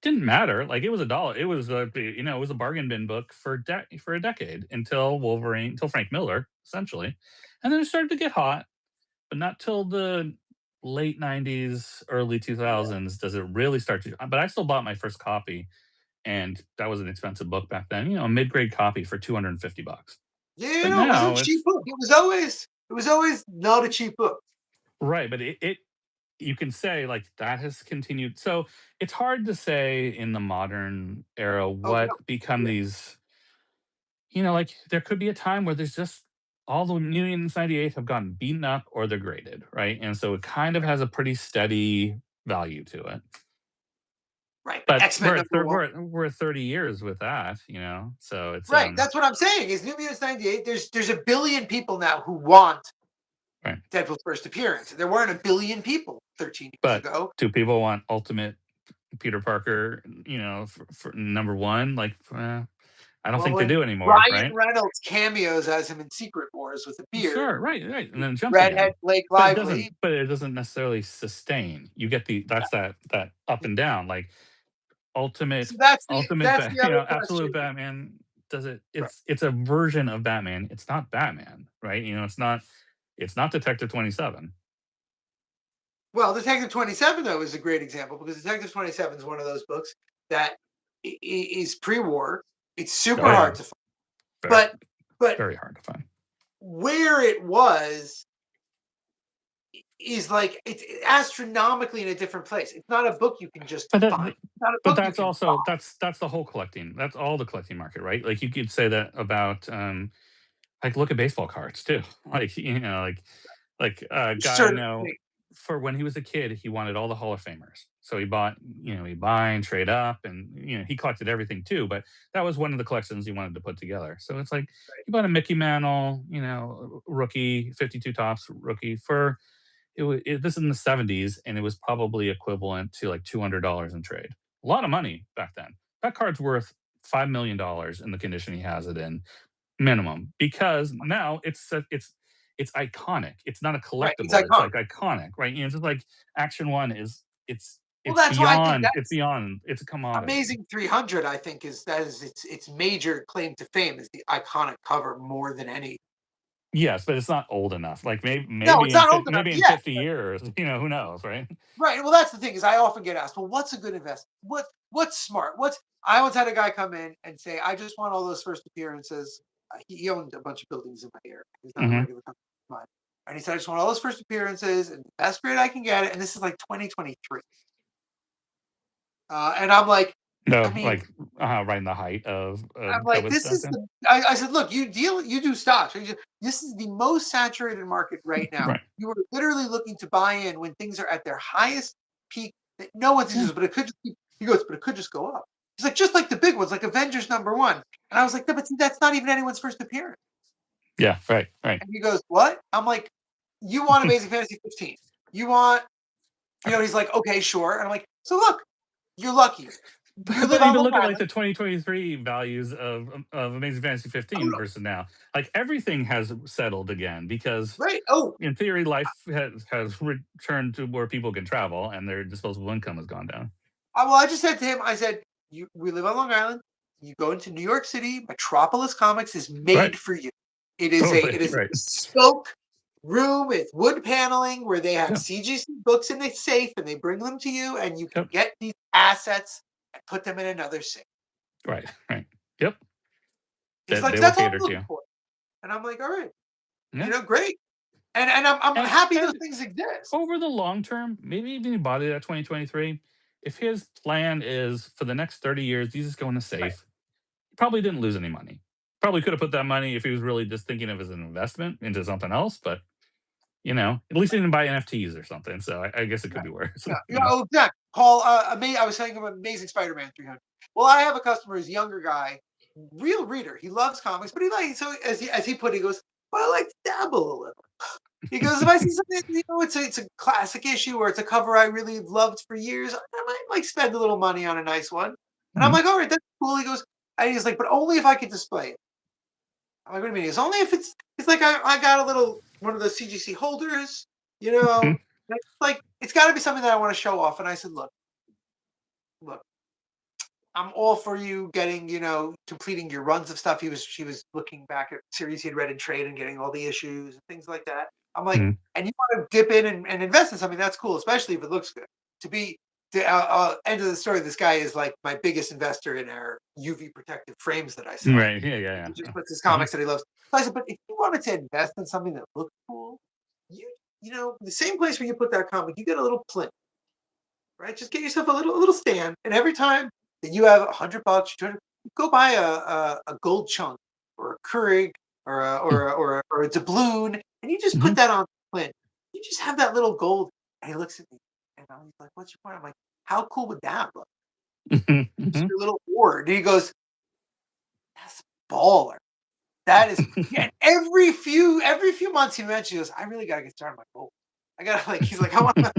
didn't matter. Like it was a dollar. It was it was a bargain bin book for for a decade until Wolverine, until Frank Miller, essentially, and then it started to get hot, but not till the late '90s, early Yeah. 2000s does it really start to. But I still bought my first copy, and that was an expensive book back then. A mid grade copy for $250. Yeah, But no, it wasn't a now cheap it's book. It was always not a cheap book. right. But it you can say like that has continued. So it's hard to say in the modern era Oh what no. become Yeah. these. Like there could be a time where there's just all the New Mutants 98 have gotten beaten up or they're graded, right? And so it kind of has a pretty steady value to it. Right. But But X-Men number one. we're at 30 years with that. So it's Right. That's what I'm saying. Is New Mutants 98. There's a billion people now who want right. Deadpool's first appearance. There weren't a billion people 13 years But ago. do people want Ultimate Peter Parker, for number one? Like, I don't Well, think they when do anymore, Ryan right? Reynolds cameos as him in Secret Wars with a beard, Sure, right, right, and then it jumps redhead again. Blake But it Lively. doesn't necessarily sustain. You get that up and down, like So that's the ultimate that's the other absolute question. Batman does it Right. it's a version of Batman. It's not Batman, right? It's not Detective 27. Well, Detective 27 though is a great example because Detective 27 is one of those books that is pre-war. It's Oh super yeah, hard to find, very but very hard to find. where it was is like it's astronomically in a different place. It's not a book you can just But find. that It's not a but book you that's can also buy. that's the whole collecting. That's all the collecting market, right? Like you could say that about like look at baseball cards too. Like a guy I Certain know things. for when he was a kid, he wanted all the Hall of Famers. So he bought, he buy and trade up and he collected everything too, but that was one of the collections he wanted to put together. So it's like he bought a Mickey Mantle, rookie, 52 tops rookie for this is in the 70s and it was probably equivalent to like $200 in trade. A lot of money back then. That card's worth $5 million in the condition he has it in minimum, because now it's iconic. It's not a Right. It's collectible. It's iconic. like iconic, right? Just like Action One is Well, it's that's why I think beyond it's that's beyond it's a commodity. Amazing 300. I think is its major claim to fame is the iconic cover more than any. Yes, but it's not old enough. Like No, it's not old enough maybe in yet. 50 years, who knows, right? Right. Well, that's the thing is I often get asked, well, what's a good investment? What's smart? I once had a guy come in and say, I just want all those first appearances. He owned a bunch of buildings in my area. He's not a Hmm. regular customer of mine. And he said, I just want all those first appearances and the best grade I can get it. And this is like 2023. And I'm like, I No, mean, like right in the height of I'm like, COVID this stuff. is Yeah. the. I said, look, you do stocks. This is the most saturated market right now. Right. You are literally looking to buy in when things are at their highest peak. That no one Yeah. sees, but it could. He goes, but it could just go up. He's like, just like the big ones, like Avengers number one. And I was like, no, but see, that's not even anyone's first appearance. Yeah. Right. Right. And he goes, what? I'm like, you want Amazing Fantasy 15? You want, He's like, okay, sure. And I'm like, so look, you're lucky. You live But on even Long look at like Island. the 2023 values of Amazing Fantasy Oh 15 no, versus now. Like everything has settled again because right? Oh, in theory life has returned to where people can travel and their disposable income has gone down. well, I just said to him, I said, we live on Long Island. You go into New York City, Metropolis Comics is Right. made for you. Totally. It is a Right. bespoke room with wood paneling where they have Yep. CGC books in the safe and they bring them to you and you can Yep. get these assets and put them in another safe. Right. Right. Yep. He's That like, they will that's all I'm cater to looking you. for. And I'm like, all right, Yeah. great. And I'm And happy those and things exist. over the long term, maybe even he bought it at 2023. If his plan is for the next 30 years, he's just going to Right. safe, he probably didn't lose any money. Probably could have put that money if he was really just thinking of as an investment into something else, but at least he didn't buy NFTs or something. So I guess it could Right. be worse. Yeah. Yeah. Oh, yeah. Paul, I was saying about Amazing Spider-Man 300. Well, I have a customer, he's a younger guy, real reader. He loves comics, but he likes so as he put it, he goes, well, I like to dabble a little. He goes, if I see something, it's a classic issue or it's a cover I really loved for years, I might like spend a little money on a nice one. And I'm Mhm. like, all right, that's cool. He goes, and he's like, but only if I could display it. I'm like, what do you mean? It's only if it's like I got a little one of those CGC holders, you know. Mhm. It's like it's got to be something that I want to show off. And I said, look, I'm all for you getting, completing your runs of stuff. She was looking back at series he had read in trade and getting all the issues and things like that. I'm like, Mhm. and you want to dip in and invest in something that's cool, especially if it looks good. To be the end of the story, this guy is like my biggest investor in our UV protective frames that I sell. Right. Yeah, yeah, He yeah. just puts his Uh-huh. comics that he loves. So I said, but if you wanted to invest in something that looked cool, you the same place where you put that comic, you get a little plinth, right? Just get yourself a little stand, and every time that you have $100, 200, go buy a gold chunk or a Keurig or a doubloon, and you just put Mhm. that on the plinth. You just have that little gold. And he looks at me, and I'm like, "What's your point?" I'm like, "How cool would that look? Mhm. Just Mhm. your little hoard." And he goes, "That's baller." That is, yeah. And every few months he mentions, he goes, "I really gotta get started on my goal. I gotta like." He's like, "I want." I'm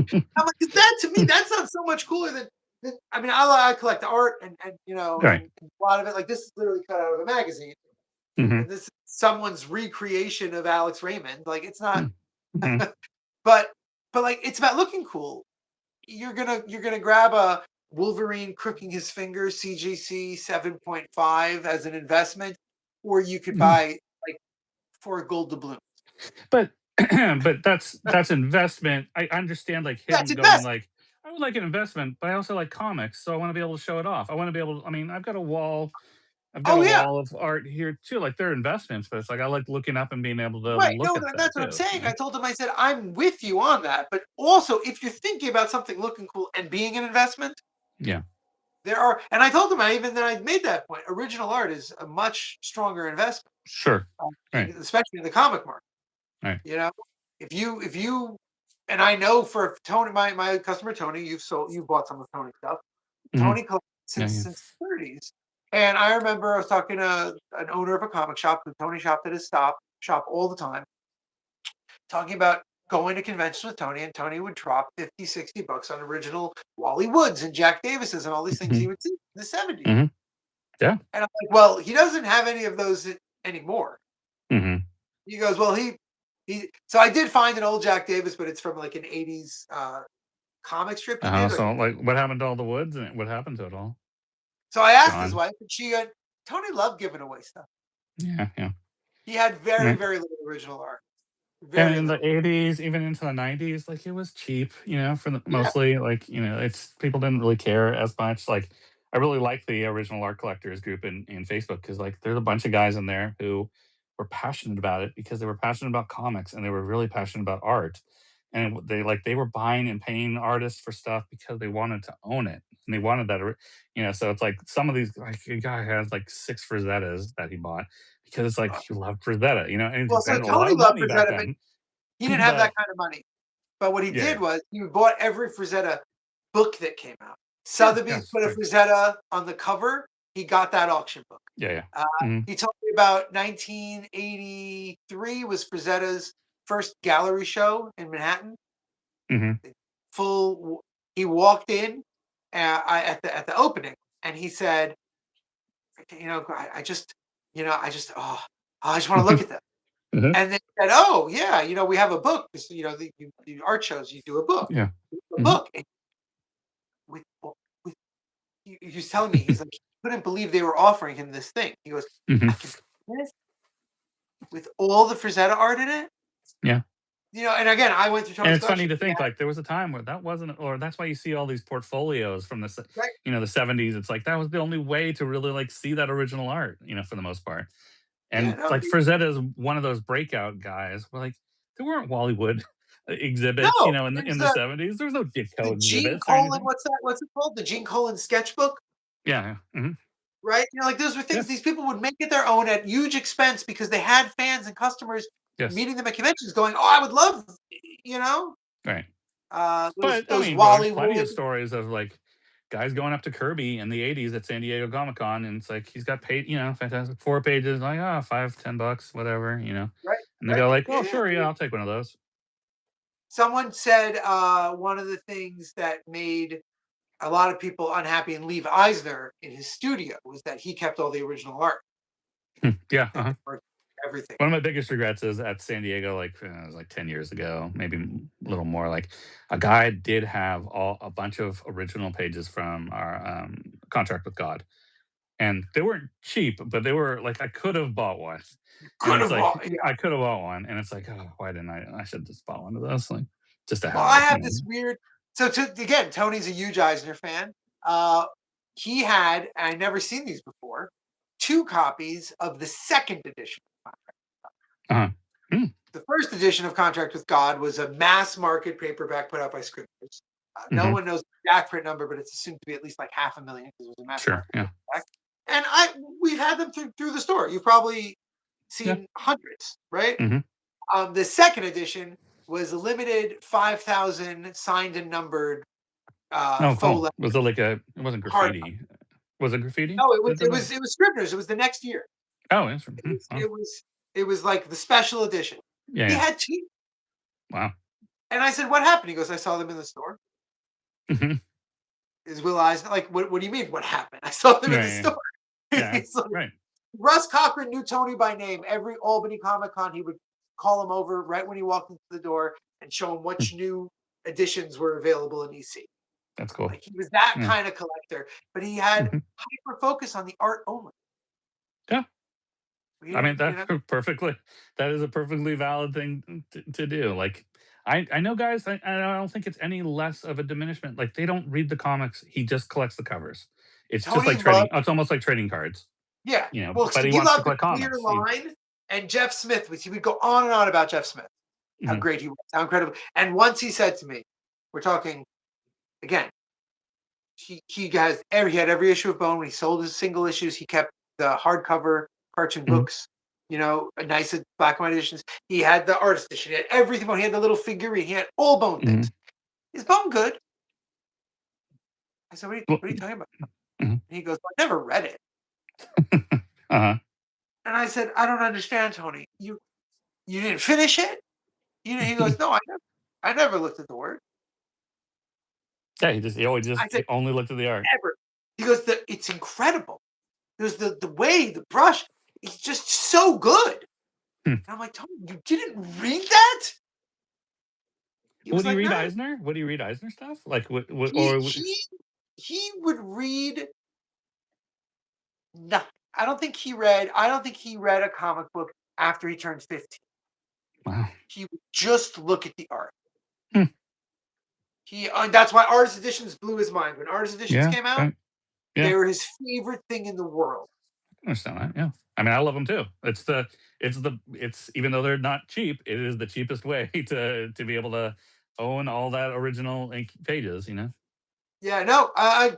like, 'Cause that to me, that sounds so much cooler than. I mean, I collect art and Right. and a lot of it. Like this is literally cut out of a magazine, Mhm. and this is someone's recreation of Alex Raymond. Like it's not, Mm. Mhm. but like it's about looking cool. You're gonna grab a Wolverine crooking his finger CGC 7.5 as an investment, or you could Mhm. buy like 4 gold doubloons. But but that's investment. I understand like That's him going investment. like, I would like an investment, but I also like comics, so I want to be able to show it off. I want to be able to, I mean, I've got Oh a yeah, wall of art here too. Like they're investments, but it's like I like looking up and being able to right. look No, at that that's what I'm too. saying. I told him, I said, I'm with you on that. But also, if you're thinking about something looking cool and being an investment, Yeah. there are, and I told him, I even then I made that point. Original art is a much stronger investment, Sure. Right. especially in the comic market. Right. You know, if you, and I know for Tony, my customer Tony, you've bought some of Tony's stuff. Mhm. Tony collects Yeah. since the 30s. And I remember I was talking to an owner of a comic shop who Tony shopped at his shop all the time, talking about going to conventions with Tony, and Tony would drop 50, $60 on original Wally Woods and Jack Davises and all these things Mhm. he would see in the 70s. Mhm. Yeah. And I'm like, well, he doesn't have any of those anymore. Mhm. He goes, well, so I did find an old Jack Davis, but it's from like an 80s comic strip he Uh-huh. did. Like, So like what happened to all the woods and what happened to it all? so I asked his Gone. wife, and she got Tony loved giving away stuff. Yeah. Yeah. He had very, Right. very little original art. And Very in the little. '80s, even into the '90s, like, it was cheap, for the Yeah. mostly, like, it's people didn't really care as much, like, I really like the original art collectors group in Facebook because like, there's a bunch of guys in there who were passionate about it because they were passionate about comics, and they were really passionate about art, and they were buying and paying artists for stuff because they wanted to own it, and they wanted that so it's like some of these like, a guy has, like, 6 Frazettas that he bought because it's like Uh, he loved Frazetta, and he well, so spent a lot Tony of loved money back Frazetta, but then. he didn't have But that kind of money. But what he yeah, did yeah. was he bought every Frazetta book that came out. Sure, Sotheby's yes, put a right. Frazetta on the cover. He got that auction book. Yeah, yeah. Uh, Mhm, he told me about 1983 was Frazetta's first gallery show in Manhattan. mhm, Full. He walked in at the opening, and he said, I just, I just want to look at them. mhm, And they said, "Oh, yeah, we have a book. The art shows, you do a book. yeah, A mhm, book." And with he was telling me, he's like, he couldn't believe they were offering him this thing. He goes, mhm, "I can do this with all the Frazetta art in it?" yeah. And again, I went through And Tony's it's funny collection. to Yeah, think, like, there was a time where that wasn't, or that's why you see all these portfolios from right. the '70s, it's like that was the only way to really, like, see that original art, for the most part. Yeah, And, no, like, Frazetta is one of those breakout guys where, like, there weren't Hollywood exhibits, no, in there's the '70s, there was no Ditko the Gene exhibits or Colan, anything. what's that? What's it called? The Gene Colan sketchbook, Yeah, yeah, mhm, right? Like those were yeah, things these people would make it their own at huge expense because they had fans and customers yes, meeting them at conventions going, "Oh, I would love, you know, right. those But, I those mean, there's Wally plenty Wood." of stories of, like, guys going up to Kirby in the '80s at San Diego Comic Con, and it's like he's got Fantastic Four pages, like, "Ah, 5, 10 bucks, whatever," Right, and they right. go like, "Oh, Yeah, sure, yeah. yeah, I'll take one of those." Someone said one of the things that made a lot of people unhappy in Leave Eisner in his studio was that he kept all the original art. Hmm, yeah, That uh-huh. were everything. One of my biggest regrets is at San Diego, like, it was like 10 years ago, maybe a little more, like, a guy did have a bunch of original pages from our, Contract with God, and they weren't cheap, but they were like I could have bought one, and Could it's have like bought. Yeah. I could have bought one, and it's like, oh, why didn't I? I should just bought one of those, like just to Well, have I it, have this weird. So again, Tony's a huge Eisner fan. Uh, he had, and I never seen these before, two copies of the second edition. Uh-huh. Mm, The first edition of Contract with God was a mass market paperback put out by Scribners. No mhm. one knows the exact print number, but it's assumed to be at least like 500,000 because it was a mass Sure. market Yeah. paperback. And we've had them through the store. You've probably Yeah. seen hundreds, right? Mhm. The second edition was a limited 5,000 signed and numbered Oh, faux cool. leather Was it like a? It wasn't hard. graffiti. Was it graffiti No, it was that it did that? was it was Scribner's. It was the next year. Oh, it's It hmm, was oh, it was it was like the special edition. yeah, He yeah. had two, Wow. and I said, "What happened?" He goes, "I saw them in the store." Mhm. Is Will Eisner like, what do you mean? What happened? I saw them in Yeah, the yeah, yeah. store. Yeah, He's like, right. Russ Cochran knew Tony by name. Every Albany Comic Con, he would call him over right when he walked into the door and show him Hmm, which new editions were available in EC. that's cool. Like he was that Yeah. kind of collector, but he had Mhm. hyper focus on the art only. Yeah. He I mean, didn't, that's perfectly that is a perfectly valid thing to do. Like, I know guys, I don't think it's any less of a diminishment. Like, they don't read the comics. He just collects the covers. It's just Tony like trading. loved, It's almost like trading cards, yeah. you know. Well, But so he he wants to loved the collect clear comics. line, and Jeff Smith was. He would go on and on about Jeff Smith, how Mhm, great he was, how incredible. And once he said to me, "We're talking again." He had every issue of Bone. When he sold his single issues, he kept the hardcover cartoon mhm, books. A nice black and white editions. He had the artist edition. He had everything. He had the little figurine. He had all Bone mhm. things. Is Bone good? I said, Well, what are you talking about? mhm. And he goes, well, I never read it. Uh-huh. And I said, I don't understand, Tony. You didn't finish it? He goes, no, I never looked at the word. Yeah, he I said, only looked at the art. never. He goes, it's incredible. There's the way, the brush, it's just so good. Hmm. And I'm like, Tony, you didn't read that? He Would was he like, read no. Eisner? Would he read Eisner stuff? Like, what He he he would read nothing. I don't think he read a comic book after he turned 15. wow. He would just look at the art. Hmm. That's why artist editions blew his mind. When artist editions Yeah, came out, right. Yeah, they were his favorite thing in the world. I understand that. Yeah. I mean, I love them too. It's even though they're not cheap, it is the cheapest way to be able to own all that original ink pages, you know? Yeah, no,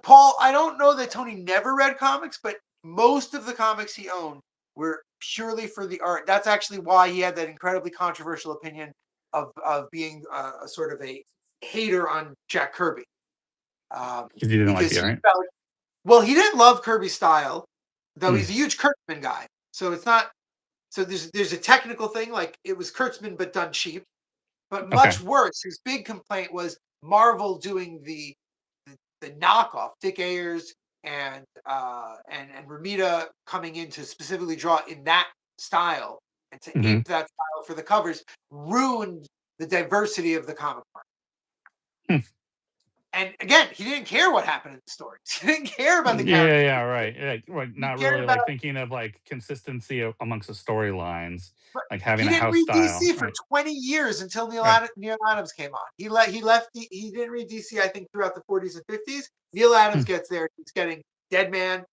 Paul, I don't know that Tony never read comics, but most of the comics he owned were purely for the art. That's actually why he had that incredibly controversial opinion of being a sort of a hater on Jack Kirby, Because you didn't like because the he art. felt, well, he didn't love Kirby's style, though Hmm. he's a huge Kurtzman guy. So it's not. So there's a technical thing, like it was Kurtzman but done cheap. But Okay. much worse, his big complaint was Marvel doing the knockoff, Dick Ayers and Ramita coming in to specifically draw in that style and to Hmm. ape that style for the covers ruined the diversity of the comic market. Hmm. And again, he didn't care what happened in the stories. He didn't care about the Yeah, characters. yeah, right. Like He not cared really about. like thinking of like consistency amongst the storylines, But like having he a didn't house read style. DC for Right. 20 years until Right. Neil Adams came on. He left. He didn't read DC. I think throughout the 40s and 50s. Neil Adams Hmm. gets there. He's getting Dead Man.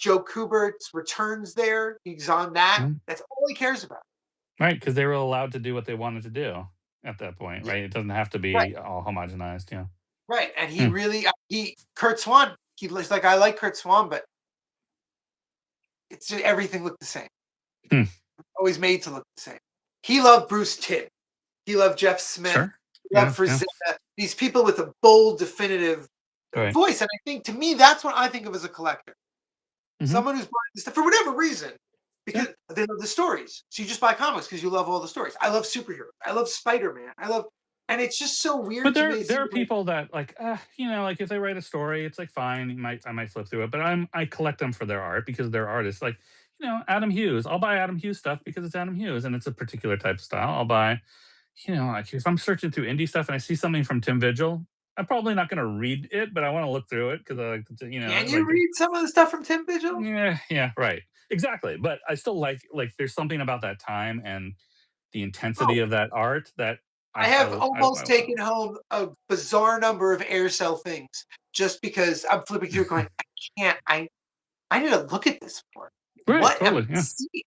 Joe Kubert's returns there. He's on that. Hmm. That's all he cares about. Right. Because they were allowed to do what they wanted to do at that point, Yeah, right? It doesn't have to right, be all homogenized. Yeah. right. And he Hmm. really he Kurt Swan. He was like, I like Kurt Swan, but it's just everything looked the same. Hmm. Always made to look the same. He loved Bruce Timm. He loved Jeff Smith. Sure. He loved Yeah. Yeah. Frazetta. These people with a bold, definitive Right. voice. And I think to me, that's what I think of as a collector. Hmm. Someone who's buying this stuff for whatever reason, Yeah. because they love the stories. So you just buy comics because you love all the stories. I love superheroes. I love Spider-Man. And it's just so But weird to there me. there are people that like, like if they write a story, it's like fine, I might flip through it, but I collect them for their art because they're artists. Like, Adam Hughes. I'll buy Adam Hughes stuff because it's Adam Hughes and it's a particular type of style. I'll buy, like if I'm searching through indie stuff and I see something from Tim Vigil, I'm probably not gonna read it, but I wanna look through it because I like to, Can you like read some of the stuff from Tim Vigil? yeah, yeah, right. Exactly, but I still there's something about that time and the intensity Oh, of that art that I I have I almost taken home a bizarre number of air cell things just because I'm flipping through going, I can't, I need to look at this more. right, What am I totally, yeah. seeing?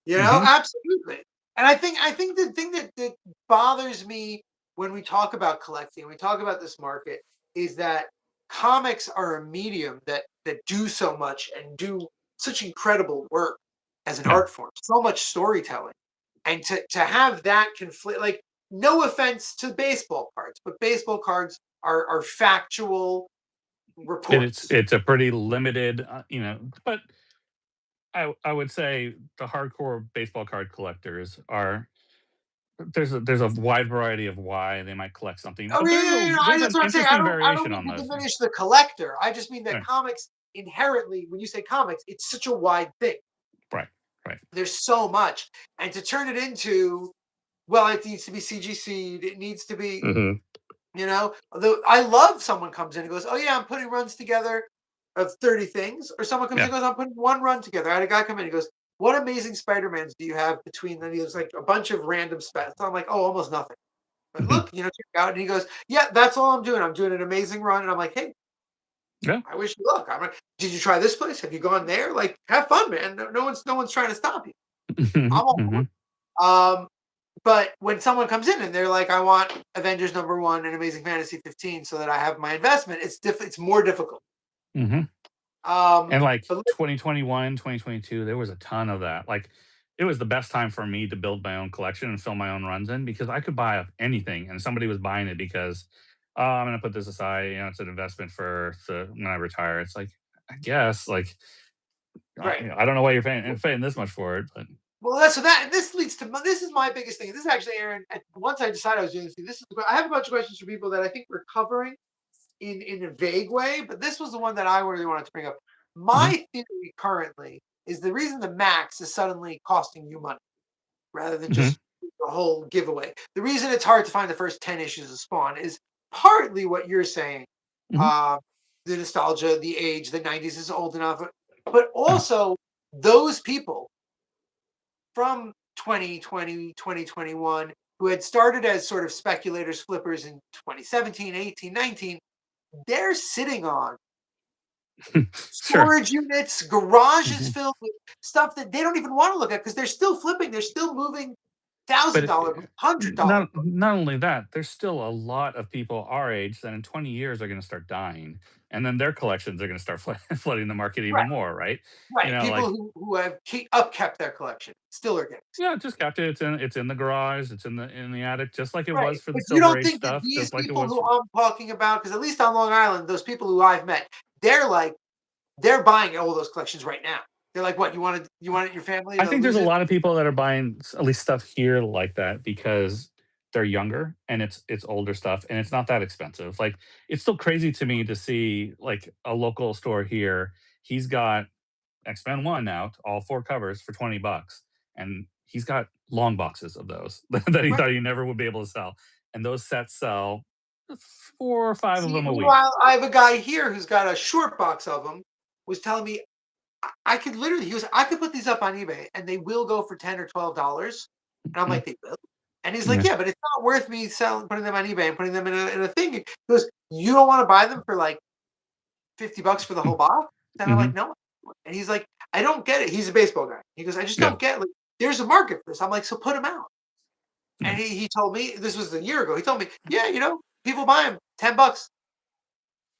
You know, Mhm, absolutely. And I think the thing that bothers me when we talk about collecting, we talk about this market, is that comics are a medium that do so much and do such incredible work as an yeah. art form, so much storytelling. And to have that conflict, like no offense to baseball cards, but baseball cards are factual reports. It's a pretty limited, but I would say the hardcore baseball card collectors are there's a wide variety of why they might collect something, Oh but yeah, yeah, yeah, there's that's an what I'm saying. interesting I don't variation mean on to those things. diminish the collector. I just mean that Yeah, comics inherently, when you say comics, it's such a wide thing. right, right. There's so much, and to turn it into, well, it needs to be CGC'd. It needs to be, Mhm. Although I love someone comes in and goes, "Oh yeah, I'm putting runs together of 30 things," or someone comes in Yeah. and goes, "I'm putting one run together." I had a guy come in. He goes, "What amazing Spider-Mans do you have between them?" He was like a bunch of random specs. So I'm like, "Oh, almost nothing." But Mhm. look, check it out. And he goes, "Yeah, that's all I'm doing. I'm doing an amazing run." And I'm like, "Hey, Yeah. I wish you luck. I'm like, did you try this place? Have you gone there? Like, have fun, man. No one's trying to stop you. I'm Mhm, all for mhm, it." But when someone comes in and they're like, "I want Avengers #1 and Amazing Fantasy 15 so that I have my investment," it's more difficult. mhm. Um, And, like, but look, 2021, 2022, there was a ton of that, like, it was the best time for me to build my own collection and fill my own runs in because I could buy up anything, and somebody was buying it because, "Oh, I'm gonna put this aside, it's an investment for when I retire." It's like, I guess, like, right. I don't know why you're paying this much for it, but Well, that's so that this leads to this is my biggest thing. This is actually, Aaron. Once I decided I was doing this is I have a bunch of questions for people that I think we're covering in a vague way, but this was the one that I really wanted to bring up. mhm, My theory currently is the reason the max is suddenly costing you money rather than mhm, just the whole giveaway. The reason it's hard to find the first 10 issues of Spawn is partly what you're saying. mhm, Uh, the nostalgia, the age, the 90s is old enough, but yeah, also those people from 2020, 2021 who had started as sort of speculators, flippers in 2017, 18, 19, they're sitting on sure, storage units, garages mhm. filled with stuff that they don't even want to look at because they're still flipping, they're still moving But $1,000 books, $100 books. not only that, there's still a lot of people our age that in 20 years are gonna start dying, and then their collections are gonna start flooding the market Right, even more, right? right. People Like, who have upkept their collection still are getting stuff. yeah, just kept it. It's in the garage, it's in the attic, just like it Right. was for the But you Silver don't Age think that stuff, these just like it people was who for I'm talking about, because at least on Long Island, those people who I've met, they're like, they're buying all those collections right now. They're like, what, you want your family I to think there's lose a it? lot of people that are buying at least stuff here like that because they're younger and it's older stuff and it's not that expensive. Like, it's still crazy to me to see, like, a local store here, he's got X-Men 1 out, all 4 covers for 20 bucks, and he's got long boxes of those that he Right. thought he never would be able to sell, and those sets sell 4 or 5 of See, them a week. meanwhile, I have a guy here who's got a short box of them, was telling me I could literally, I could put these up on eBay and they will go for $10 or $12. And I'm Mhm, like, they will? And he's like, yeah, yeah, but it's not worth me putting them on eBay and putting them in a thing. He goes, you don't want to buy them for like $50 for the whole box? And I'm mhm, like, no. And he's like, I don't get it. He's a baseball guy. He goes, I just yeah, don't get, like, there's a market for this. I'm like, so put them out. And yeah, he told me, this was a year ago. He told me, yeah, people buy them, $10.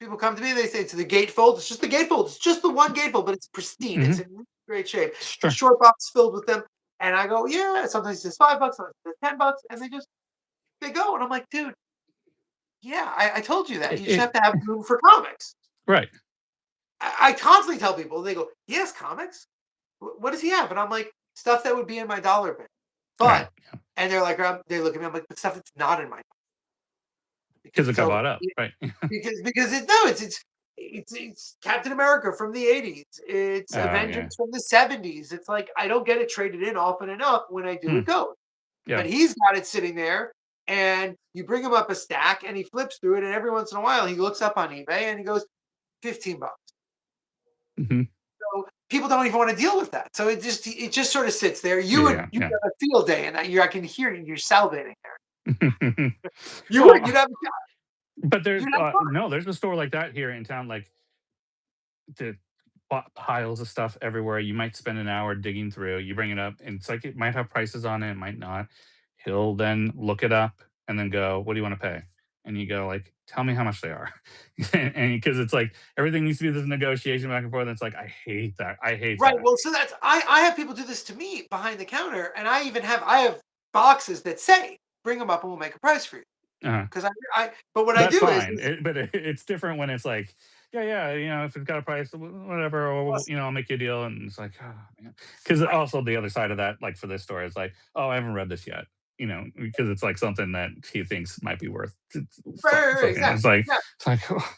People come to me, they say it's the gatefold. It's just the gatefold. It's just the one gatefold, but it's pristine. It's mhm, in really great shape. The sure. short box filled with them. And I go, yeah. Sometimes it's $5, sometimes it's $10, and they go. And I'm like, dude, yeah, I told you that. It You just it have to have room for comics. right, I constantly tell people, they go, he has comics. What does he have? And I'm like, stuff that would be in my dollar bin. right, But, and they're like, they look at me. I'm like, but stuff that's not in my because because it it's got over. bought up, right. Because it's Captain America from the 80s. It's Oh, yeah. Avengers from the 70s. It's like I don't get it traded in often enough. When I do, Hmm, it goes. yeah, But he's got it sitting there, and you bring him up a stack, and he flips through it, and every once in a while he looks up on eBay and he goes, 15 bucks. Mhm. So people don't even want to deal with that. So it just sort of sits there. Yeah, yeah, You yeah. have a field day, and I can hear you. You're salivating there. You would. Well, but there's, You'd have fun. no, there's a store like that here in town, like, the piles of stuff everywhere. You might spend an hour digging through. You bring it up, and it's like it might have prices on it, it might not. He'll then look it up and then go, "What do you want to pay?" And you go like, "Tell me how much they are," and because it's like everything needs to be this negotiation back and forth. And it's like I hate that. I hate Right. that. Well, so that's I have people do this to me behind the counter, and I have boxes that say, "Bring them up, and we'll make a price for you." Uh, Because but what I that's do fine, is but it's different when it's like, yeah, yeah, if it's got a price, whatever, or plus, I'll make you a deal, and it's like, oh, man. Because right, also the other side of that, like for this story, is like, oh, I haven't read this yet, because it's like something that he thinks might be worth right, fucking. exactly, yeah, It's like, oh,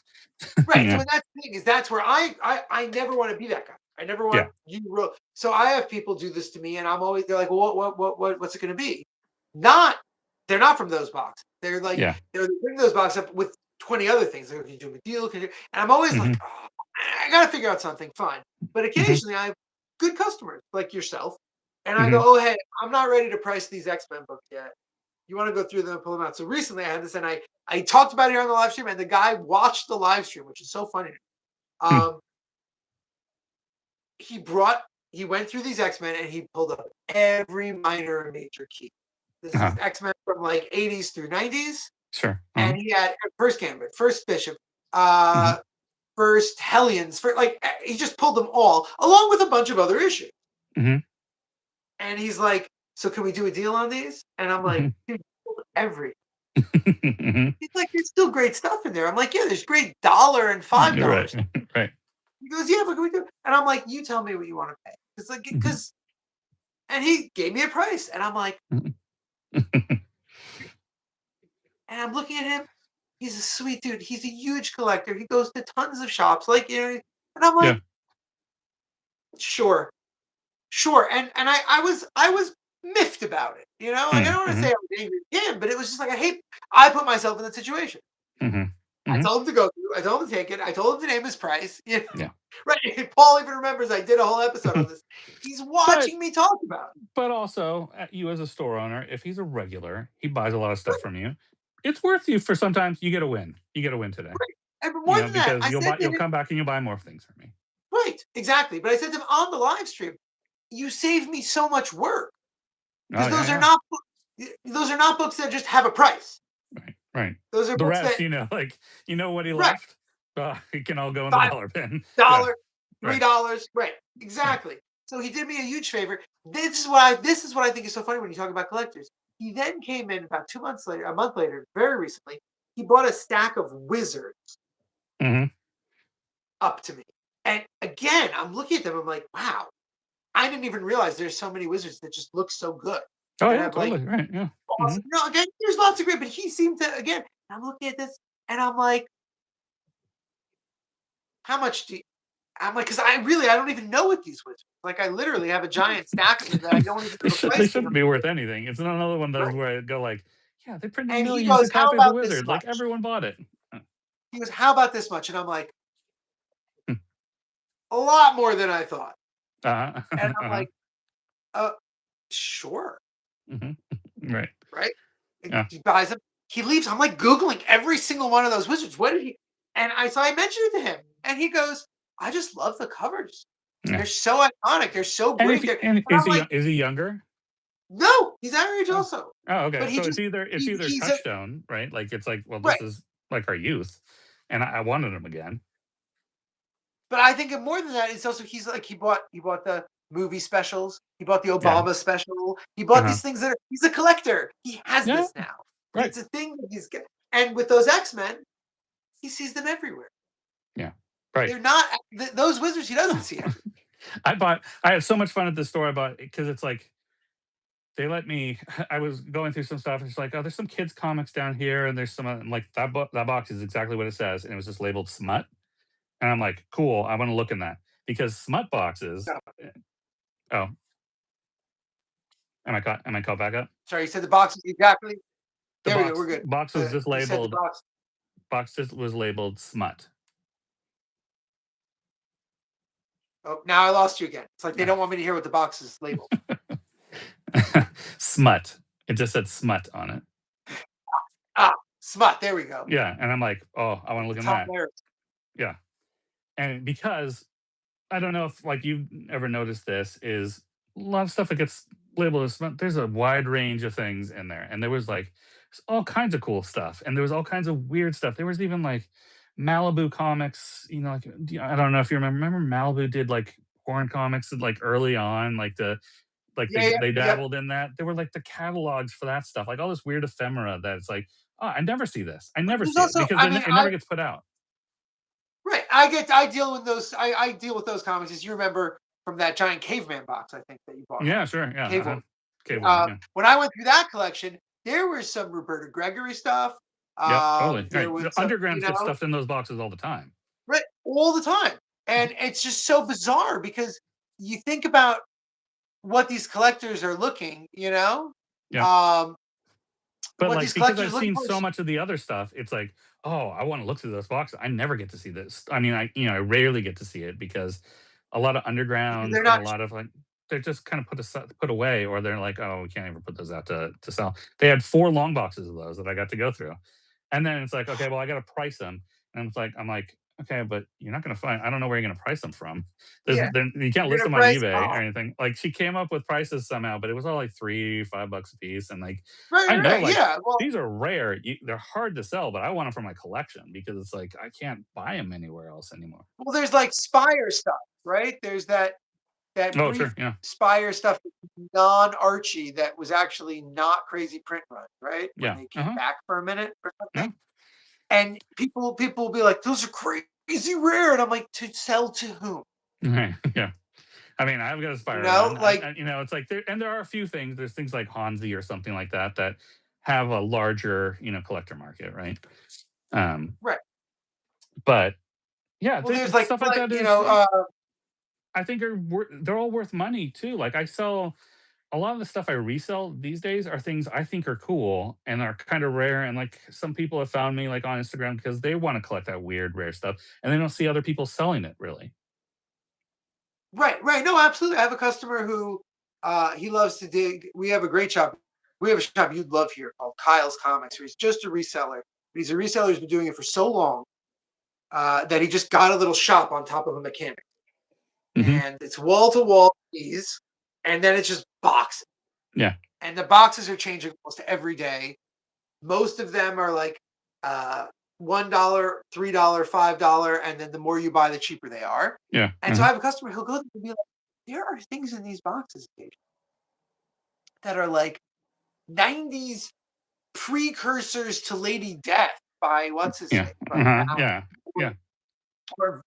right. So yeah, and that's the thing is that's where I never want to be that guy. I never yeah, want you. So I have people do this to me, and they're like, well, what's it going to be? Not they're not from those boxes. They're like yeah, they're bringing those boxes up with 20 other things. Like, can you do a deal? And I'm always hmm like, oh, I got to figure out something fun. But hmm occasionally I have good customers like yourself, and I go, hmm oh hey, I'm not ready to price these X-Men books yet. You want to go through them and pull them out. So recently I had this, and I talked about it here on the live stream, and the guy watched the live stream, which is so funny. Um, he brought he went through these X-Men, and he pulled up every minor and major key. This is uh X-Men from like 80s through 90s. sure, And he had first Gambit, first Bishop, hmm first Hellions, for like he just pulled them all, along with a bunch of other issues. hmm And he's like, "So can we do a deal on these?" And I'm like, hmm "Dude, you pulled every." hmm He's like, "There's still great stuff in there." I'm like, "Yeah, there's great dollar and five You're right, dollars." right. He goes, "Yeah, but can we do?" And I'm like, "You tell me what you want to pay." It's like Mhm. because and he gave me a price, and I'm like, Mhm. and I'm looking at him. He's a sweet dude. He's a huge collector. He goes to tons of shops, like and I'm Yeah. like, "Sure." Sure, and I was miffed about it, like, I Mhm, don't wanna say mhm, I was angry at him, but it was just like, I put myself in that situation. mhm, I mhm. told him to go through, I told him to take it, I told him to name his price, Yeah. right, and Paul even remembers I did a whole episode on this. He's But watching me talk about it. also, you as a store owner, if he's a regular, he buys a lot of stuff from you. It's worth you for sometimes you get a win. You get a win today, Right, and more than that, because I said to you'll him come back and you'll buy more things from me. right, exactly, but I said to him on the live stream, "You saved me so much work Oh, because yeah, yeah. those are not books that just have a price. Right, right. Those are The books rest, that" like, what he right, left? It can all go in the $5 dollar bin. Yeah, dollar, right, $3. Right. right. Exactly. So he did me a huge favor. This is what I think is so funny when you talk about collectors. He then came in about 2 months later, a month later, very recently. He bought a stack of wizards Mhm. up to me. And again, I'm looking at them, I'm like, wow, I didn't even realize there's so many wizards that just look so good. Oh, That yeah, have like totally, right, yeah. awesome. Mhm. No, again, there's lots of great, but he seemed to again, I'm looking at this and I'm like, how much do you I'm like, because I don't even know what these wizards. Like, I literally have a giant stack of them that I don't even know the They price for them. shouldn't be worth anything. It's not another one of those Right. where I go like, "Yeah, they printed And he millions goes, of "How copies of the about this Wizard, like, much?" everyone bought it." He goes, "How about this much?" And I'm like, Hmm. "A lot more than I thought." Uh-huh, And I'm uh-huh, like, sure." mhm, right, Right? And yeah, he buys them. He leaves. I'm like Googling every single one of those wizards. What did he? And I mentioned it to him, and he goes, "I just love the covers. yeah. They're so iconic. They're so And if great." he They're, and and I'm like, is he younger? "No, he's our age Oh. also." Oh, But okay. he So just it's either he's a Touchstone, right? Like, it's like, well, right. this is like our youth, and I wanted him again. But I think more than that, it's also he bought the movie specials. He bought the Yeah, Obama special. He bought uh-huh. these things that he's a collector. He has Yeah, this now. right, It's a thing that he's got. And with those X-Men, he sees them everywhere. yeah, right. They're not those wizards he doesn't see everywhere. I had so much fun at the store. I bought because it's like they let me I was going through some stuff, and it's like, "Oh, there's some kids comics down here, and there's some," I'm like, that box is exactly what it says," and it was just labeled smut, and I'm like, "Cool, I wanna look in that," because smut boxes, No, oh, am I caught back up? sorry, you said the box is exactly. The There we go. We're good. box was just You said the labeled box. box just was labeled smut. Oh, now I lost you again. It's like they don't want me to hear what the box is labeled. Smut. It just said smut on it. Smut. There we go. Yeah, and I'm like, oh, I want to look The in Tom that. Meyers. Yeah, and because I don't know if like you've ever noticed this is a lot of stuff that gets labeled as smut. There's a wide range of things in there, and there was like all kinds of cool stuff, and there was all kinds of weird stuff. There was even like Malibu comics. You know, like I don't know if you remember. Remember Malibu did like porn comics like early on, like Yeah, yeah, they yep. dabbled in that. There were like the catalogs for that stuff, like all this weird ephemera that it's like, oh, I never see this. I But never there's see it also, because I mean, it never gets put out. right. I deal with those. I deal with those comics. As you remember from that giant caveman box, I think that you bought. Yeah, sure. Yeah. Cave War. Cave War. Yeah. When I went through that collection, there was some Roberta Gregory stuff. Yep. Totally. There Right. was The some, undergrounds get stuffed in those boxes all the time. right, all the time, and it's just so bizarre because you think about what these collectors are looking, Yeah. um, But what like these because collectors I've are looking seen for. so much of the other stuff, it's like, oh, I want to look through those boxes. I never get to see this. I mean, I rarely get to see it because a lot of Because undergrounds they're and a not. lot of like they're just kind of put away, or they're like, oh, we can't even put those out to sell. They had 4 long boxes of those that I got to go through, and then it's like, okay, well, I got to price them, and it's like, I'm like, okay, but you're not going to find. I don't know where you're going to price them from. Yeah, You can't you're list gonna them on price. eBay or Oh, anything. Like she came up with prices somehow, but it was all like $3, $5 a piece, and like right, I right, know right. like Yeah. Well, these are rare. They're hard to sell, but I want them for my collection because it's like I can't buy them anywhere else anymore. there's like Spire stuff, right? There's that Oh, brief sure, yeah, Spire stuff, non Archie, that was actually not crazy print run, right? When yeah, they came back for a minute or yeah, something, and people will be like, "Those are crazy rare," and I'm like, "To sell to whom?" right, yeah. I mean, I've got a Spire run. Like, It's like there are a few things. There's things like Hansi or something like that that have a larger collector market, right? Um, right. but yeah, Well, there's stuff like that is I think they're all worth money too. Like I sell a lot of the stuff I resell these days are things I think are cool and are kind of rare. And like some people have found me like on Instagram because they want to collect that weird, rare stuff and they don't see other people selling it really. right, right. No, absolutely. I have a customer who he loves to dig. We have a great shop. We have a shop you'd love here called Kyle's Comics, where he's just a reseller. But he's a reseller who's been doing it for so long that he just got a little shop on top of a mechanic, Hmm. and it's wall to wall keys, and then it's just boxes, Yeah. and the boxes are changing almost every day. Most of them are like uh, $1, $3, $5, and then the more you buy, the cheaper they are. Yeah. And so I have a customer, he'll go and be like, there are things in these boxes that are like 90s precursors to Lady Death by what's his Yeah. face, by Val, Yeah. Yeah. or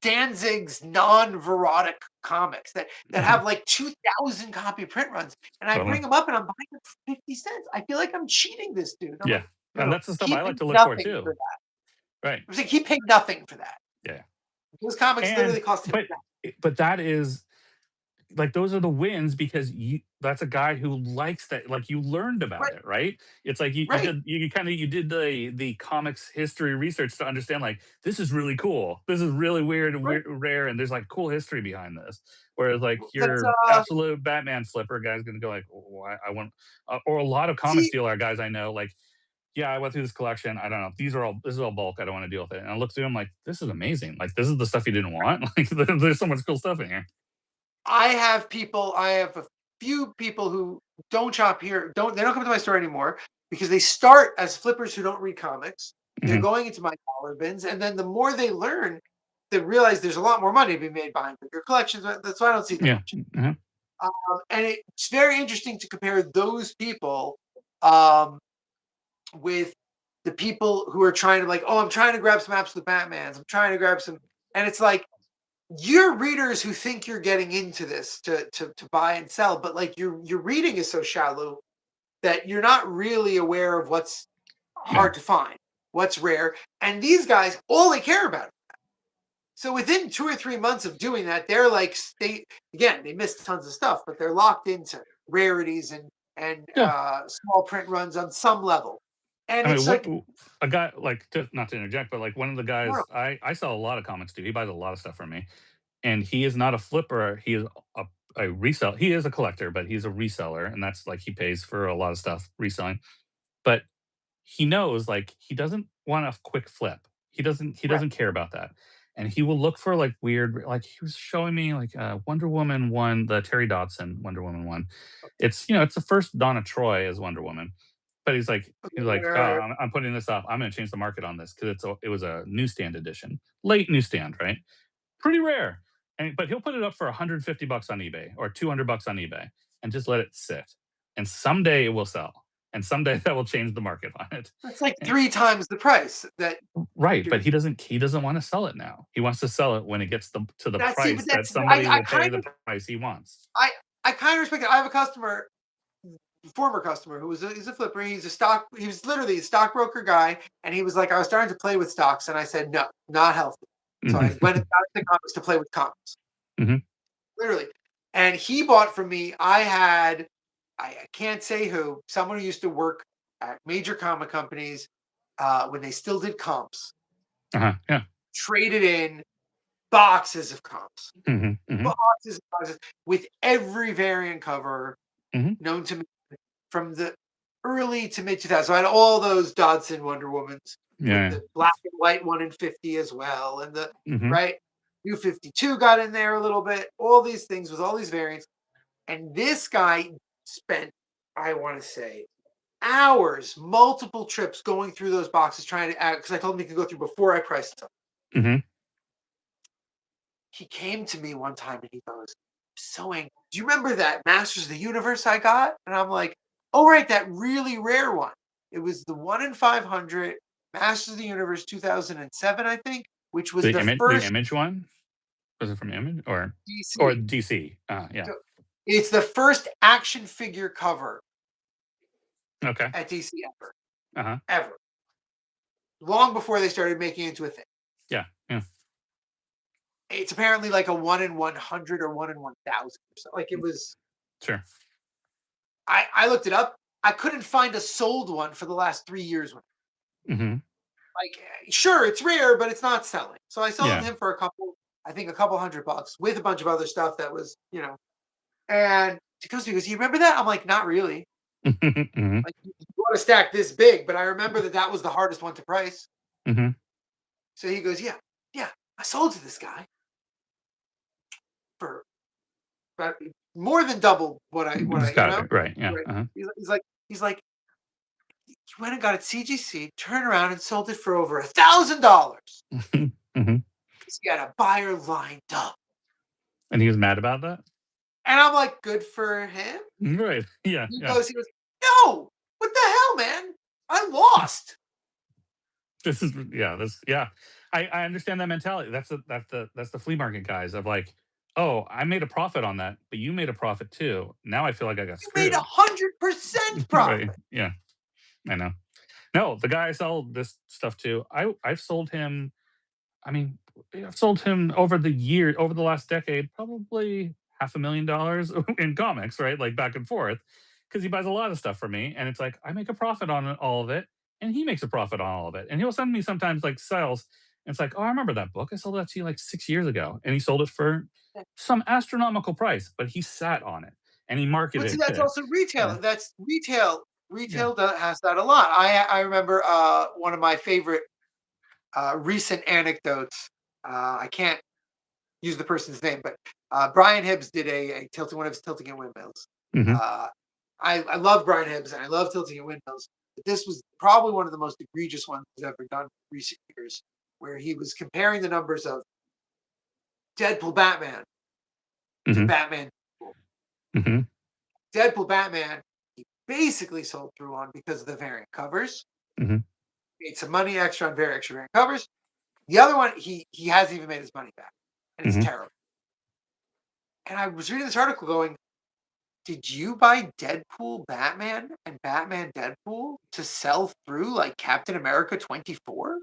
Danzig's non-verotic comics that Mhm. have like 2,000 copy print runs, and I Totally. bring them up and I'm buying them for 50 cents. I feel like I'm cheating this dude. I'm Yeah. like, no, And no, that's the stuff he I like paid to look for nothing too. for that. Right. I'm saying he paid nothing for that. Yeah. Those comics And literally cost him but nothing. but that is like those are the wins because that's a guy who likes that, like you learned about Right, it, right? It's like right, you did the comics history research to understand like this is really cool, this is really weird and right. rare, and there's like cool history behind this, whereas like That's your absolute Batman flipper guy's gonna go like, oh, I want or a lot of comics see, dealer guys I know like, yeah, I went through this collection, I don't know, this is all bulk, I don't want to deal with it, and I look through them like, this is amazing, like this is the stuff you didn't want. Like there's so much cool stuff in here. I have a few people who don't shop here, they don't come to my store anymore because they start as flippers who don't read comics. They're Hmm. going into my dollar bins, and then the more they learn, they realize there's a lot more money to be made buying bigger collections. That's why I don't see them Yeah. much. Mhm. And it's very interesting to compare those people um, with the people who are trying to like, oh, I'm trying to grab some absolute Batmans. I'm trying to grab some, and it's like you're readers who think you're getting into this to buy and sell, but like your reading is so shallow that you're not really aware of what's Yeah. hard to find, what's rare, and these guys all they care about. So within 2 or 3 months of doing that, they're like they missed tons of stuff, but they're locked into rarities and Yeah. small print runs on some level. And I mean, it's what like, a guy like not to interject, but like one of the no, guys I sell a lot of comics to. He buys a lot of stuff from me, and he is not a flipper. He is a resell. He is a collector, but he's a reseller, and that's like he pays for a lot of stuff reselling. But he knows like he doesn't want a quick flip. He right. doesn't care about that. And he will look for like weird like he was showing me like Wonder Woman one, the Terry Dodson Wonder Woman one. It's it's the first Donna Troy as Wonder Woman. But he's like, "Oh, Uh, I'm putting this up. I'm going to change the market on this because it was a newsstand edition, late newsstand, right? Pretty rare. And but he'll put it up for 150 bucks on eBay or 200 bucks on eBay and just let it sit. And someday it will sell. And someday that will change the market on it. it's like And- 3 times the price that right, you're. but he doesn't want to sell it now. He wants to sell it when it gets to the That's see, but price that that's somebody I will pay kind the of price he wants. I I kind of respect it. I have a customer, former customer, who he's a flipper. He was literally a stockbroker guy, and he was like, I was starting to play with stocks, and I said, no, not healthy. So I Mhm, went and got into comics to play with comics, mhm, literally. And he bought from me. I can't say who, someone who used to work at major comic companies when they still did comps, yeah. traded in boxes of comps, Mhm, mhm, boxes and boxes with every variant cover mhm. known to me from the early to mid 2000s. So I had all those Dodson Wonder Womans with Yeah. the black and white 1 in 50 as well, and the Mhm, right New 52 got in there a little bit. All these things with all these variants, and this guy spent, I want to say, hours, multiple trips going through those boxes trying to add, because I told him he could go through before I priced them. mhm. He came to me one time and he goes, so angry. Do you remember that Masters of the Universe I got? And I'm like, oh, right, that really rare one. It was the 1 in 500 Masters of the Universe 2007, I think, which was the The first image one? Was it from Image or DC. DC? Yeah. So it's the first action figure cover Okay. at DC ever, Uh-huh. ever. Long before they started making it into a thing. Yeah, yeah. It's apparently like a 1 in 100 or 1 in 1000 or so. Like it was, Sure. I looked it up. I couldn't find a sold one for the last 3 years. Mhm. Like, sure, it's rare, but it's not selling. So I sold Yeah. him for I think a couple $100 with a bunch of other stuff that was, and he goes to me, he goes, you remember that? I'm like, not really. Mhm, Like, you want to stack this big, but I remember that was the hardest one to price. mhm. So he goes, yeah, yeah, I sold to this guy for about more than double It's gotta be, right, yeah, right. uh-huh. He's like, you went and got it CGC, turned around and sold it for over $1,000 Mhm, mhm. because he had a buyer lined up. And he was mad about that? And I'm like, good for him. Right, yeah, He yeah. goes, he goes, no, what the hell, man? I lost. This is yeah, this yeah. I understand that mentality. That's the flea market guys of like, "Oh, I made a profit on that, but you made a profit too. Now I feel like I got You made a screwed." 100% Right, profit. yeah, I know. No, the guy I sell this stuff to, I've sold him I mean, I've sold him over the last decade, probably $500,000 in comics, right? Like back and forth, because he buys a lot of stuff from me, and it's like I make a profit on all of it, and he makes a profit on all of it, and he'll send me sometimes like sales. And it's like, oh, I remember that book. I sold that to you like 6 years ago, and he sold it for some astronomical price, but he sat on it and he But see, marketed that's it. also retail. Yeah, That's retail. yeah. Retail has that a lot. I remember one of my favorite recent anecdotes. I can't use the person's name, but Brian Hibbs did a tilting one of his tilting at windmills. Hmm. Uh, I love Brian Hibbs and I love tilting at windmills. But this was probably one of the most egregious ones he's ever done in recent years, where he was comparing the numbers of Deadpool Batman to Hmm. Batman. Hmm. Deadpool Batman, he basically sold through on because of the variant covers. Hmm. Made some money extra on very extra variant covers. The other one, he hasn't even made his money back, and it's Hmm. terrible. And I was reading this article going, did you buy Deadpool Batman and Batman Deadpool to sell through like Captain America 24?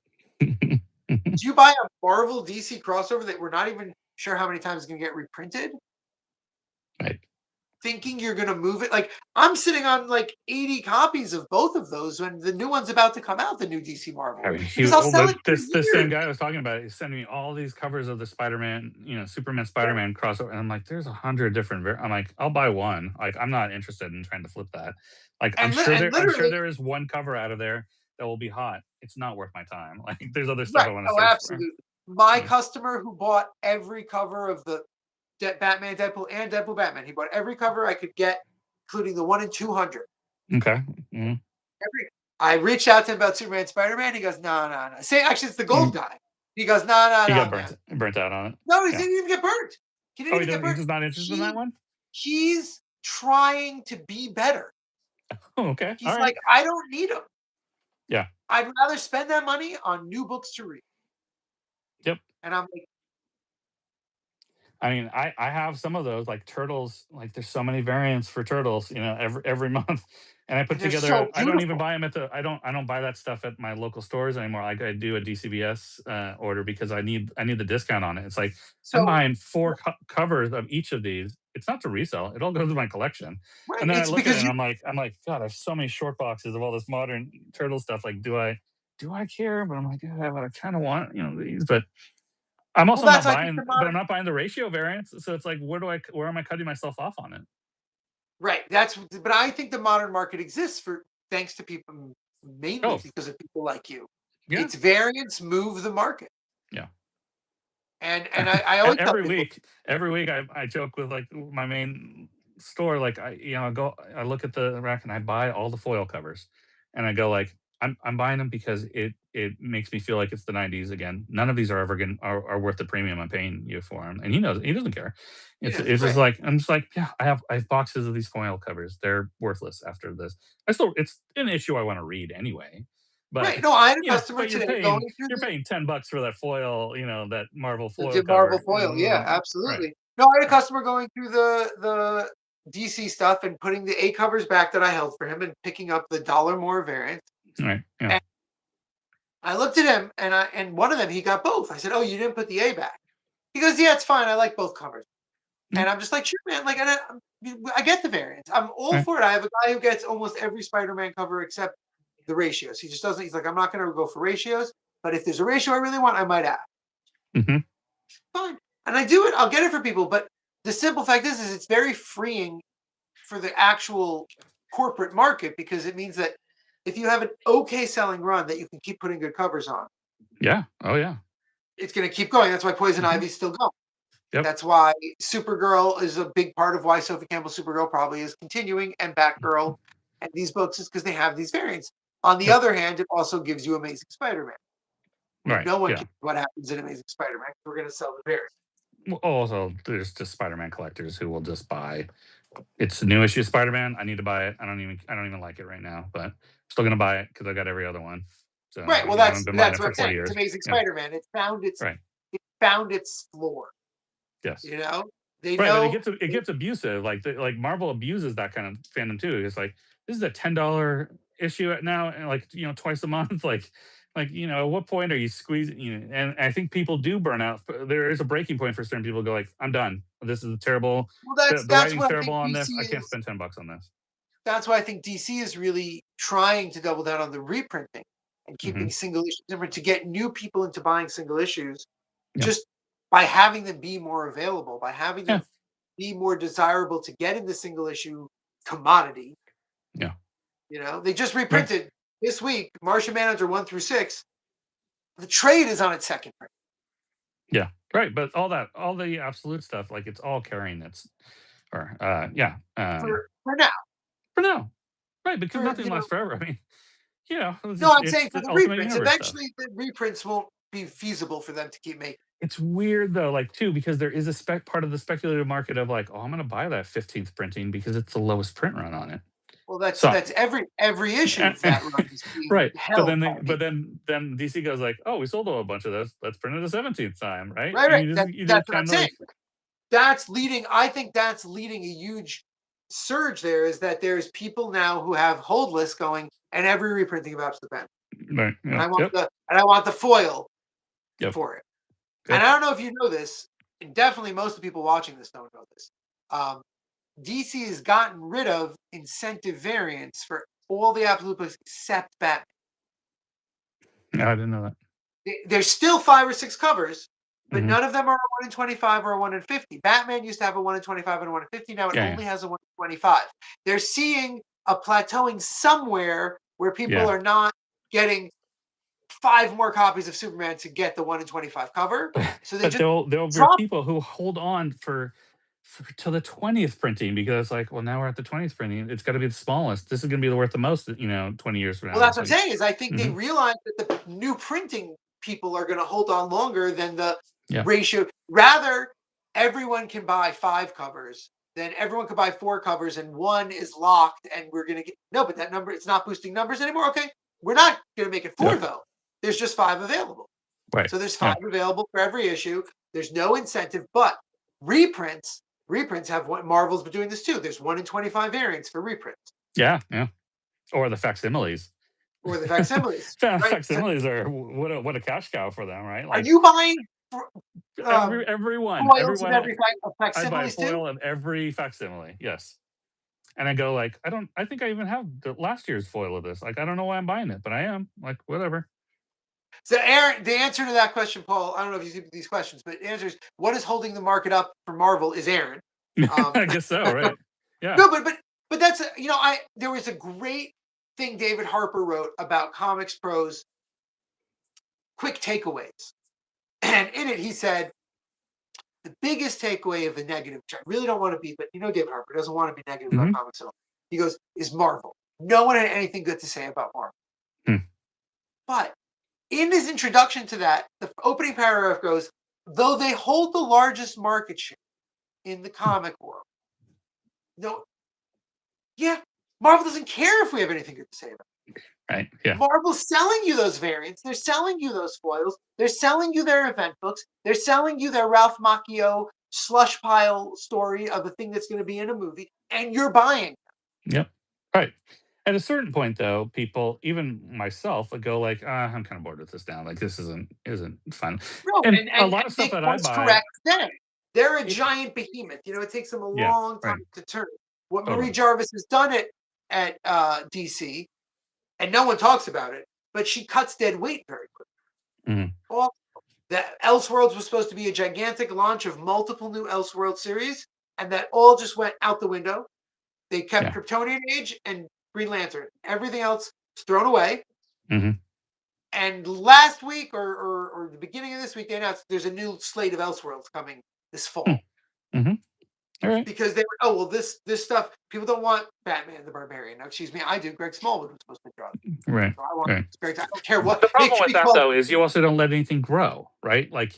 Did you buy a Marvel DC crossover that we're not even sure how many times it's going to get reprinted? Right. thinking you're gonna move it. Like I'm sitting on like 80 copies of both of those when the new one's about to come out, the new DC I Marvel, mean, because I'll sell it for this same years. guy I was talking about, is sending me all these covers of the Spider-Man, Superman, Yeah. Spider-Man crossover, and I'm like, there's 100 different. I'm like, I'll buy one. Like, I'm not interested in trying to flip that. Like, And I'm sure literally, there is one cover out of there that will be hot. It's not worth my time. Like, there's other stuff right. I want to Oh, search for. absolutely. My Yeah. customer who bought every cover of the Batman, Deadpool, and Deadpool Batman, he bought every cover I could get, including the 1 in 200. Okay. Mm, Every I reached out to him about Superman, Spider-Man. He goes, no, no, no. Say, actually, it's the gold mm. guy. He goes, no, no, He got no, man. burnt out on it. No, he Yeah. didn't even get burnt. He didn't Oh, even get he's burnt. just not interested in that He one. he's trying to be better. Oh, okay. All He's right. like, I don't need them. Yeah. I'd rather spend that money on new books to read. Yep. And I'm like, I mean, I have some of those like turtles. Like, there's so many variants for turtles, every month. And I put and they're together. so I don't even beautiful. buy them at the. I don't buy that stuff at my local stores anymore. Like, I do a DCBS order because I need the discount on it. It's like I'm So buying four covers of each of these. It's not to resell. It all goes to my collection. right, And then I it's look at it because and you I'm like, God, I have so many short boxes of all this modern turtle stuff. Like, do I care? But I'm like, yeah, but I kind of want these, but I'm well, also that's not I think buying, the but I'm modern not buying the ratio variants. So it's like, where am I cutting myself off on it? right. But I think the modern market exists for thanks to people, mainly Oh, because of people like you. yeah, Its variants move the market. yeah. And I always tell people, Every week I joke with like my main store, like I look at the rack and I buy all the foil covers, and I go like I'm buying them because it makes me feel like it's the '90s again. None of these are ever going are worth the premium I'm paying you for them, and he doesn't care. yeah, It's just right. like I'm just like, yeah, I have boxes of these foil covers. They're worthless after this. It's an issue I want to read anyway, but Right. No, I had a customer but today going through you're paying $10 for that foil, that Marvel foil the Marvel cover. foil. Yeah, Right, absolutely. No, I had a right, customer going through the DC stuff and putting the A covers back that I held for him and picking up the dollar more variant. right, yeah, And I looked at him and one of them he got both. I said, "Oh, you didn't put the A back." He goes, "Yeah, it's fine. I like both covers." mm, And I'm just like, "Sure, man. Like, I get the variants. I'm all right, for it. I have a guy who gets almost every Spider-Man cover except the ratios. He just doesn't. He's like, I'm not going to go for ratios, but if there's a ratio I really want, I might ask. mhm, Fine. And I do it. I'll get it for people. But the simple fact is it's very freeing for the actual corporate market because it means that if you have an okay selling run that you can keep putting good covers on, yeah, oh yeah, it's going to keep going. That's why Poison mhm, Ivy's still going. yep, That's why Supergirl is a big part of why Sophie Campbell Supergirl probably is continuing, and Batgirl and these books is because they have these variants. On the yep, other hand, it also gives you Amazing Spider-Man. Well, right, no one yeah. cares what happens in Amazing Spider-Man. We're going to sell the variant. Well, also, there's just Spider-Man collectors who will just buy. It's a new issue of Spider-Man. I need to buy it. I don't even like it right now, but I'm still gonna buy it because I got every other one. So Right. Well, I've been buying that's it what for I'm 40 saying. It's years. Amazing Yeah, Spider-Man. right. It found its floor. Yes. You know, they Right, but know. it gets abusive. Like Marvel abuses that kind of fandom too. It's like this is a $10 issue now, and like twice a month. At what point are you squeezing? And I think people do burn out. There is a breaking point for certain people. Go like, I'm done. This is terrible. Well, The that's writing's what I terrible think on DC this. I can't is. spend $10 on this. That's why I think DC is really trying to double down on the reprinting and Hmm. keeping single issues different to get new people into buying single issues Yeah, just by having them be more available, by having yeah, them be more desirable to get in the single issue commodity. yeah. They just Right. reprinted this week Martian Manhunter 1 through 6. The trade is on its second print Yeah. Right. But all the absolute stuff, like it's all carrying its or yeah. for now. For now. Right, because For nothing lasts forever. I mean, no, I'm it's saying for the the ultimate reprints. universe stuff. Eventually, the reprints won't be feasible for them to keep making. It's weird though, like too, because there is a part of the speculative market of like, oh, I'm gonna buy that 15th printing because it's the lowest print run on it. Well, So that's every issue of that run is being right. But held then by people. then DC goes like, oh, we sold a bunch of those. Let's print it a 17th time, right? Right, And right. you just That's what I'm kind of saying. like That's leading. I think that's leading a huge surge. There is that there's people now who have hold lists going, and every reprinting of Absolute Ben, right, and yeah, yep, I want the foil yep, for it. And yep. I don't know if you know this, and definitely most of the people watching this don't know this. Um, DC has gotten rid of incentive variants for all the absolute books except Batman. No, I didn't know that. There's still 5 or 6 covers, but Hmm. none of them are a 1 in 25 or a 1 in 50. Batman used to have a 1 in 25 and a 1 in 50. Now it Yeah, only has a 1 in 25. They're seeing a plateauing somewhere where people yeah, are not getting 5 more copies of Superman to get the 1 in 25 cover. yeah. So they But just there'll be drop. people who hold on for till the 20th printing because like, well, now we're at the 20th printing. It's got to be the smallest. This is going to be worth the most, 20 years from Well, now. that's It's what I'm like, saying is I think they hmm, realize that the new printing people are going to hold on longer than the yeah, ratio. Rather, everyone can buy 5 covers, then everyone can buy 4 covers, and 1 is locked, and we're going to get no, but that number it's not boosting numbers anymore. Okay, we're not going to make it 4 yep, though. There's just 5 available, right, so there's yeah, 5 available for every issue. There's no incentive, but reprints reprints have what Marvel's been doing this too. There's 1 in 25 variants for reprints yeah, yeah. Or the facsimiles. or the facsimiles, right? So Facsimiles are what a cash cow for them, right? are Like you buying foils of everyone. every I'd buy a facsimiles too? foil of every facsimile. Yes. And I go like, I think I even have the last year's foil of this. Like, I don't know why I'm buying it, but I am. Like, whatever. So, Aaron, the answer to that question, Paul, I don't know if you see these questions, but the answer is what is holding the market up for Marvel is Aaron. I guess so, right? Yeah. No, but that's I there was a great thing David Harper wrote about Comics Pros quick takeaways, and in it he said the biggest takeaway of the negative, which I really don't want to be, but David Harper doesn't want to be negative about Hmm. comics at all. He goes, is Marvel. No one had anything good to say about Marvel. Hmm. But in his introduction to that, the opening paragraph goes, though they hold the largest market share in the comic world, no, yeah, Marvel doesn't care if we have anything good to say about it. Right. Yeah. Marvel's selling you those variants. They're selling you those foils. They're selling you their event books. They're selling you their Ralph Macchio slush pile story of a thing that's going to be in a movie, and you're buying. Yep. Right. At a certain point, though, people, even myself, would go like, "I'm kind of bored with this now. Like, this isn't fun." No, And and, a and, lot and of stuff they that I course buy, correct then. They're a it, giant behemoth. It takes them a yeah, long time right, to turn. What Marie totally. Jarvis has done it at DC, and no one talks about it, but she cuts dead weight very quickly. Hmm. All that Elseworlds was supposed to be a gigantic launch of multiple new Elseworld series, and that all just went out the window. They kept Yeah. Kryptonian Age and Green Lantern. Everything else was thrown away. Hmm. And last week or the beginning of this week, they announced there's a new slate of Elseworlds coming this fall. Hmm. All right. Because they were, oh well, this stuff people don't want Batman the Barbarian. Now, excuse me, I do. Greg Smallwood was supposed to draw it. Right. So I want Right. Greg. I don't care what The it problem could with be that called. though is you also don't let anything grow, right? Like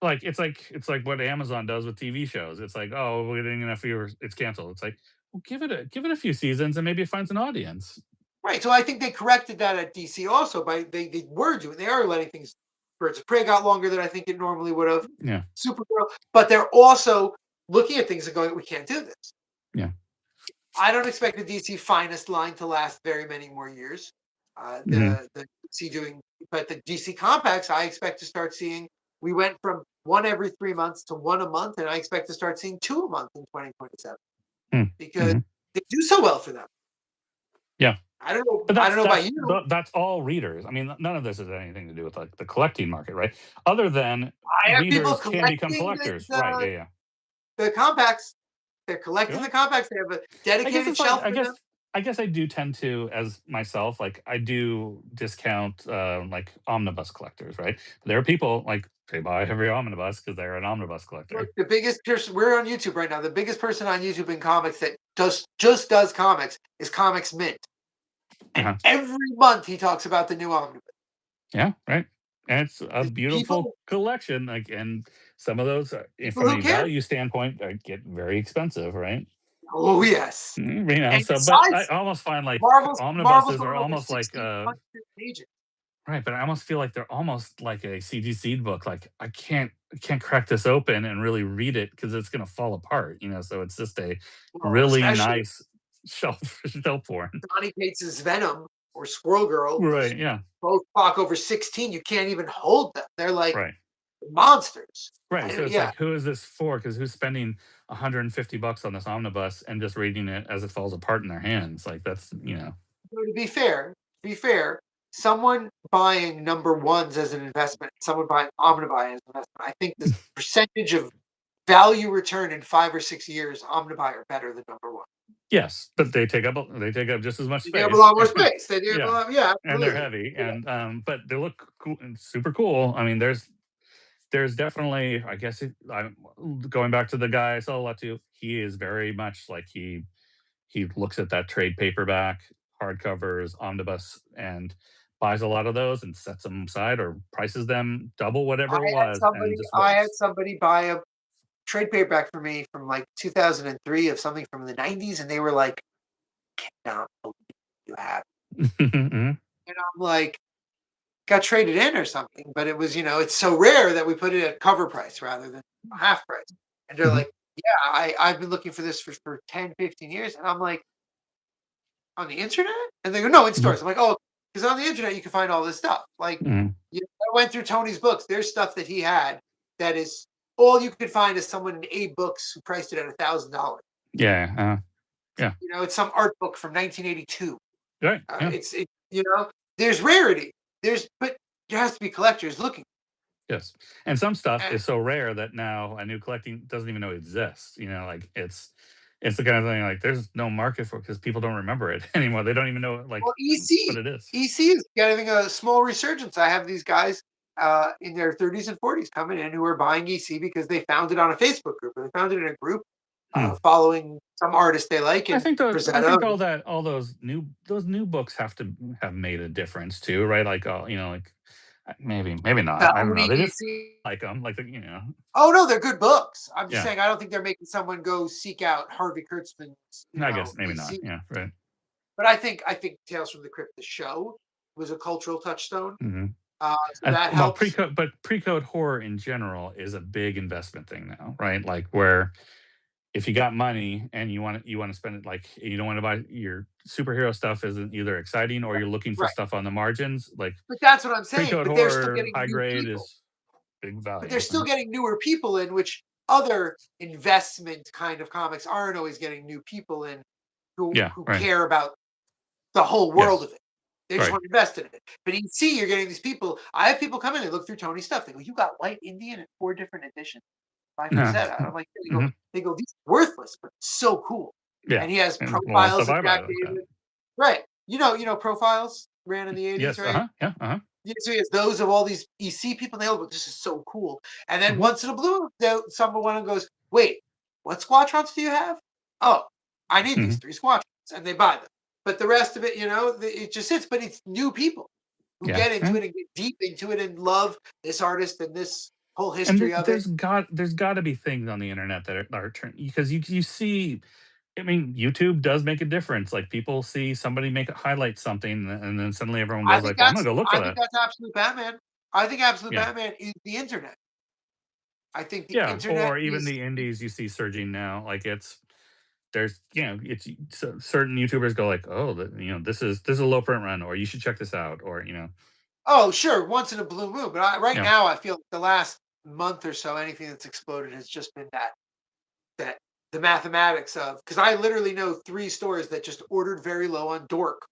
it's like what Amazon does with TV shows. It's like, oh, we're getting enough viewers, it's canceled. It's like, well, give it a few seasons and maybe it finds an audience. Right. So I think they corrected that at DC also by they are letting things. Birds of Prey got longer than I think it normally would have. Yeah. Supergirl, but they're also looking at things and going, we can't do this. Yeah. I don't expect the DC finest line to last very many more years. Hmm. The DC doing, but the DC compacts, I expect to start seeing. We went from one every 3 months to one a month, and I expect to start seeing 2 a month in 2027 because Hmm. they do so well for them. Yeah. I don't know. But I don't know about you. that's all readers. I mean, none of this has anything to do with like the collecting market, right? Other than I have people readers can become collecting collectors. Right. Yeah. Yeah. the compacts. They're collecting Yeah. the compacts. They have a I guess dedicated it's like shelf for them. I guess I do tend to, as myself, like I do discount like omnibus collectors, right? There are people like they buy every omnibus because they're an omnibus Look, collector. the biggest person we're on YouTube right now. The biggest person on YouTube in comics that just does comics is Comics Mint, and Uh-huh. every month he talks about the new omnibus. Yeah, right. And it's a beautiful People, collection. Like, and some of those, people from who a care. value standpoint, get very expensive, right? Oh yes, and So, but I besides, almost find like Marvel's omnibuses going are over almost like 1,600 pages. right, but I almost feel like they're almost like a CD seed book. Like I can't crack this open and really read it because it's gonna fall apart, So it's just a Well, really especially nice shelf shelf for it. Donny Cates's Venom or Squirrel Girl. Those Right, yeah. both clock over 16. You can't even hold them. They're like Right. monsters. Right. So it's Yeah. like, who is this for? Because who's spending $150 on this omnibus and just reading it as it falls apart in their hands? Like that's So to be fair, someone buying number ones as an investment, someone buying Omnibuy as an investment, I think the percentage of value return in 5 or 6 years, Omnibuy are better than number one. yes, but they take up just as much They have a space. lot more space. They do have a Yeah, lot, yeah, and they're absolutely. heavy, Yeah. and but they look cool and super cool. I mean, there's definitely, I guess, I'm going back to the guy I sell a lot to. He is very much like he looks at that trade paperback, hardcovers, omnibus, and buys a lot of those and sets them aside or prices them double I whatever it had was somebody and just I had waits. somebody buy a trade paperback for me from like 2003 of something from the 90s, and they were like, "Cannot believe you have." Mhm, And I'm like, got traded in or something, but it was, it's so rare that we put it at cover price rather than half price. And they're mhm, like, yeah, I've been looking for this for 10, 15 years. And I'm like, on the internet? And they go, no, in mhm, stores. I'm like, oh, because on the internet you can find all this stuff. Like, mhm. I went through Tony's books. There's stuff that he had that is all you could find is someone in A books who priced it at $1,000. Yeah, yeah, It's some art book from 1982. right, yeah. There's rarity. But there has to be collectors looking. Yes, and some stuff And is so rare that now a new collecting doesn't even know it exists, like, it's the kind of thing, like, there's no market for it because people don't remember it anymore, they don't even know, like, well, what it is. EC is getting a small resurgence. I have these guys in their 30s and 40s coming in who are buying EC because they found it on a Facebook group or they found it in a group Hmm. following some artist they like I in think I Rosetta. think all those new books have to have made a difference too, right? Like, like, maybe not, I don't know, Owning they just EC. like them, like, Oh no, they're good books. I'm just yeah, saying I don't think they're making someone go seek out Harvey Kurtzman's, I guess maybe not, EC. yeah, right, But I think Tales from the Crypt, the show, was a cultural touchstone. mhm. So that Well, helps. pre-code horror in general is a big investment thing now, right? Like, where if you got money and you want to spend it, like, you don't want to buy your superhero stuff isn't either exciting or you're looking for Right. stuff on the margins, like, But that's what I'm saying. pre-code But they're still horror getting high new grade people. is big But they're value. still getting newer people in, which other investment kind of comics aren't always getting new people in who Yeah, who right. care about the whole world Yes, of it. They just right. want to invest in it. But in C, you're getting these people. I have people come in and look through Tony's stuff. They go, "You got White Indian in 4 different editions by Yeah. Frazetta." I'm like, they go, Mhm. they go, "These are worthless, but so cool." Yeah, And he has and a lot of profiles stuff of I buy Jack like that. David. Right. Profiles ran in the 80s, Yes, right? yeah, Yeah, so he has those of all these EC people. And they all go, "This is so cool." And then mhm, once in a blue, someone goes, "Wait, what squadrons do you have?" "Oh, I need these mhm. 3 squadrons," and they buy them. But the rest of it, it just sits. But it's new people who Yeah, get into yeah. it and get deep into it and love this artist and this whole And history of it. there's gotta be things on the internet that are because you see, I mean, YouTube does make a difference, like, people see somebody highlight something, and then suddenly everyone I goes think like, "Well, I'm gonna that's go look for I think that." that's Absolute Batman. I think Absolute Yeah. Batman is the internet. I think the Yeah, internet or even is the indies you see surging now, like, it's certain YouTubers go like, "Oh, this is a low print run," or, "You should check this out," or, Oh, sure, once in a blue moon, but right yeah, now I feel like the last month or so, anything that's exploded has just been that the mathematics of because I literally know 3 stores that just ordered very low on Dork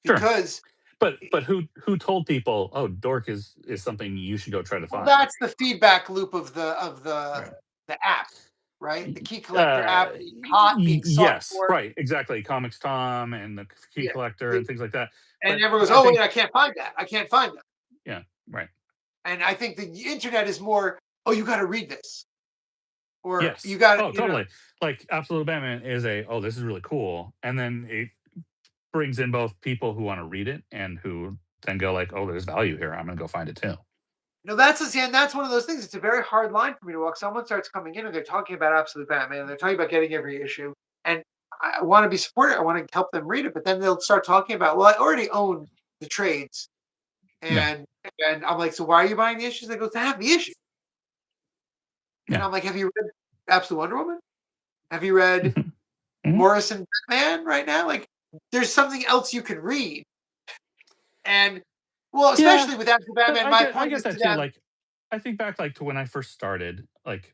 sure. because But who told people, "Oh, Dork is something you should go try to well, find?" that's the feedback loop of the Right. the app, right? The Y key collector app being hot, being sought yes, for. right, exactly, Comics Tom and the Key Yeah, Collector and the, things like that, and but everyone goes, I "Oh wait, think I can't find that. I can't find that." yeah, right. And I think the internet is more, "Oh, you got to read this," or "You Yes. got to," Oh, totally. Like, Absolute Batman is "Oh, this is really cool," and then it brings in both people who wanna read it and who then go like, "Oh, there's value here, I'm gonna go find it too." No, that's one of those things. It's a very hard line for me to walk. Someone starts coming in and they're talking about Absolute Batman. They're talking about getting every issue, and I want to be supportive. I want to help them read it, but then they'll start talking about, well, I already own the trades, Yeah, and I'm like, so why are you buying the issues? They go, to have the issue, and yeah. I'm like, have you read Absolute Wonder Woman? Have you read Mhm, mhm. Morrison Batman right now? Like, there's something else you can read, and well, Yeah, especially with Absolute but Batman, my I point get is that to too, them, like I think back like to when I first started. Like,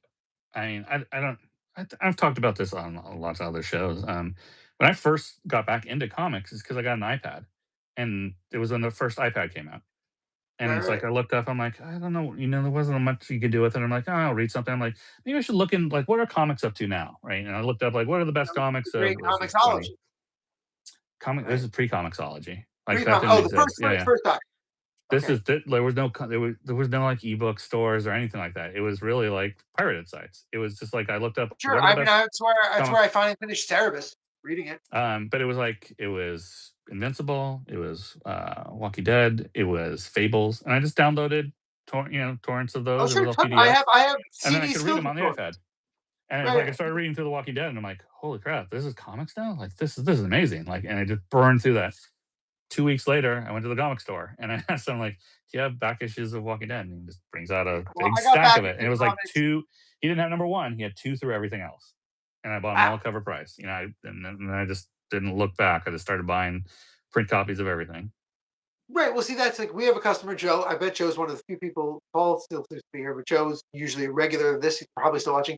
I mean, I don't. I've talked about this on lots of other shows. When I first got back into comics, is because I got an iPad, and it was when the first iPad came out. And Right, it's like right. I looked up, I'm like, I don't know, there wasn't much you could do with it. I'm like, oh, I'll read something. I'm like, maybe I should look in like what are comics up to now, right? And I looked up like what are the best comics of Great this is comicsology, this right? is pre-comicsology. Like that Pre-com. didn't Oh, the exist. Yeah, yeah. first doc. This Okay, is there was no there was no like ebook stores or anything like that. It was really like pirated sites. It was just like I looked up sure. what are the I mean, best that's comics. where I finally finished Cerebus, reading it. But it was like it was Invincible, it was Walking Dead, it was Fables, and I just downloaded torrents of Oh, those. It was sure. all Ton. PDFs, I have and then I CDs could read filled them with on the stories. iPad. And it's Right, like I right. started reading through The Walking Dead, and I'm like, "Holy crap, this is comics now! Like this is amazing!" Like, and I just burned through that. 2 weeks later, I went to the comic store and I asked him like, "Do you have back issues of Walking Dead?" And he just brings out a Well, big I got stack back of it, and into it was like comics. two. He didn't have number one; he had two through everything else, and I bought them Wow. all at cover price. And then I just didn't look back. I just started buying print copies of everything. Right. Well, see, that's like we have a customer, Joe. I bet Joe's one of the few people. Paul still seems to be here, but Joe's usually a regular of this. He's probably still watching.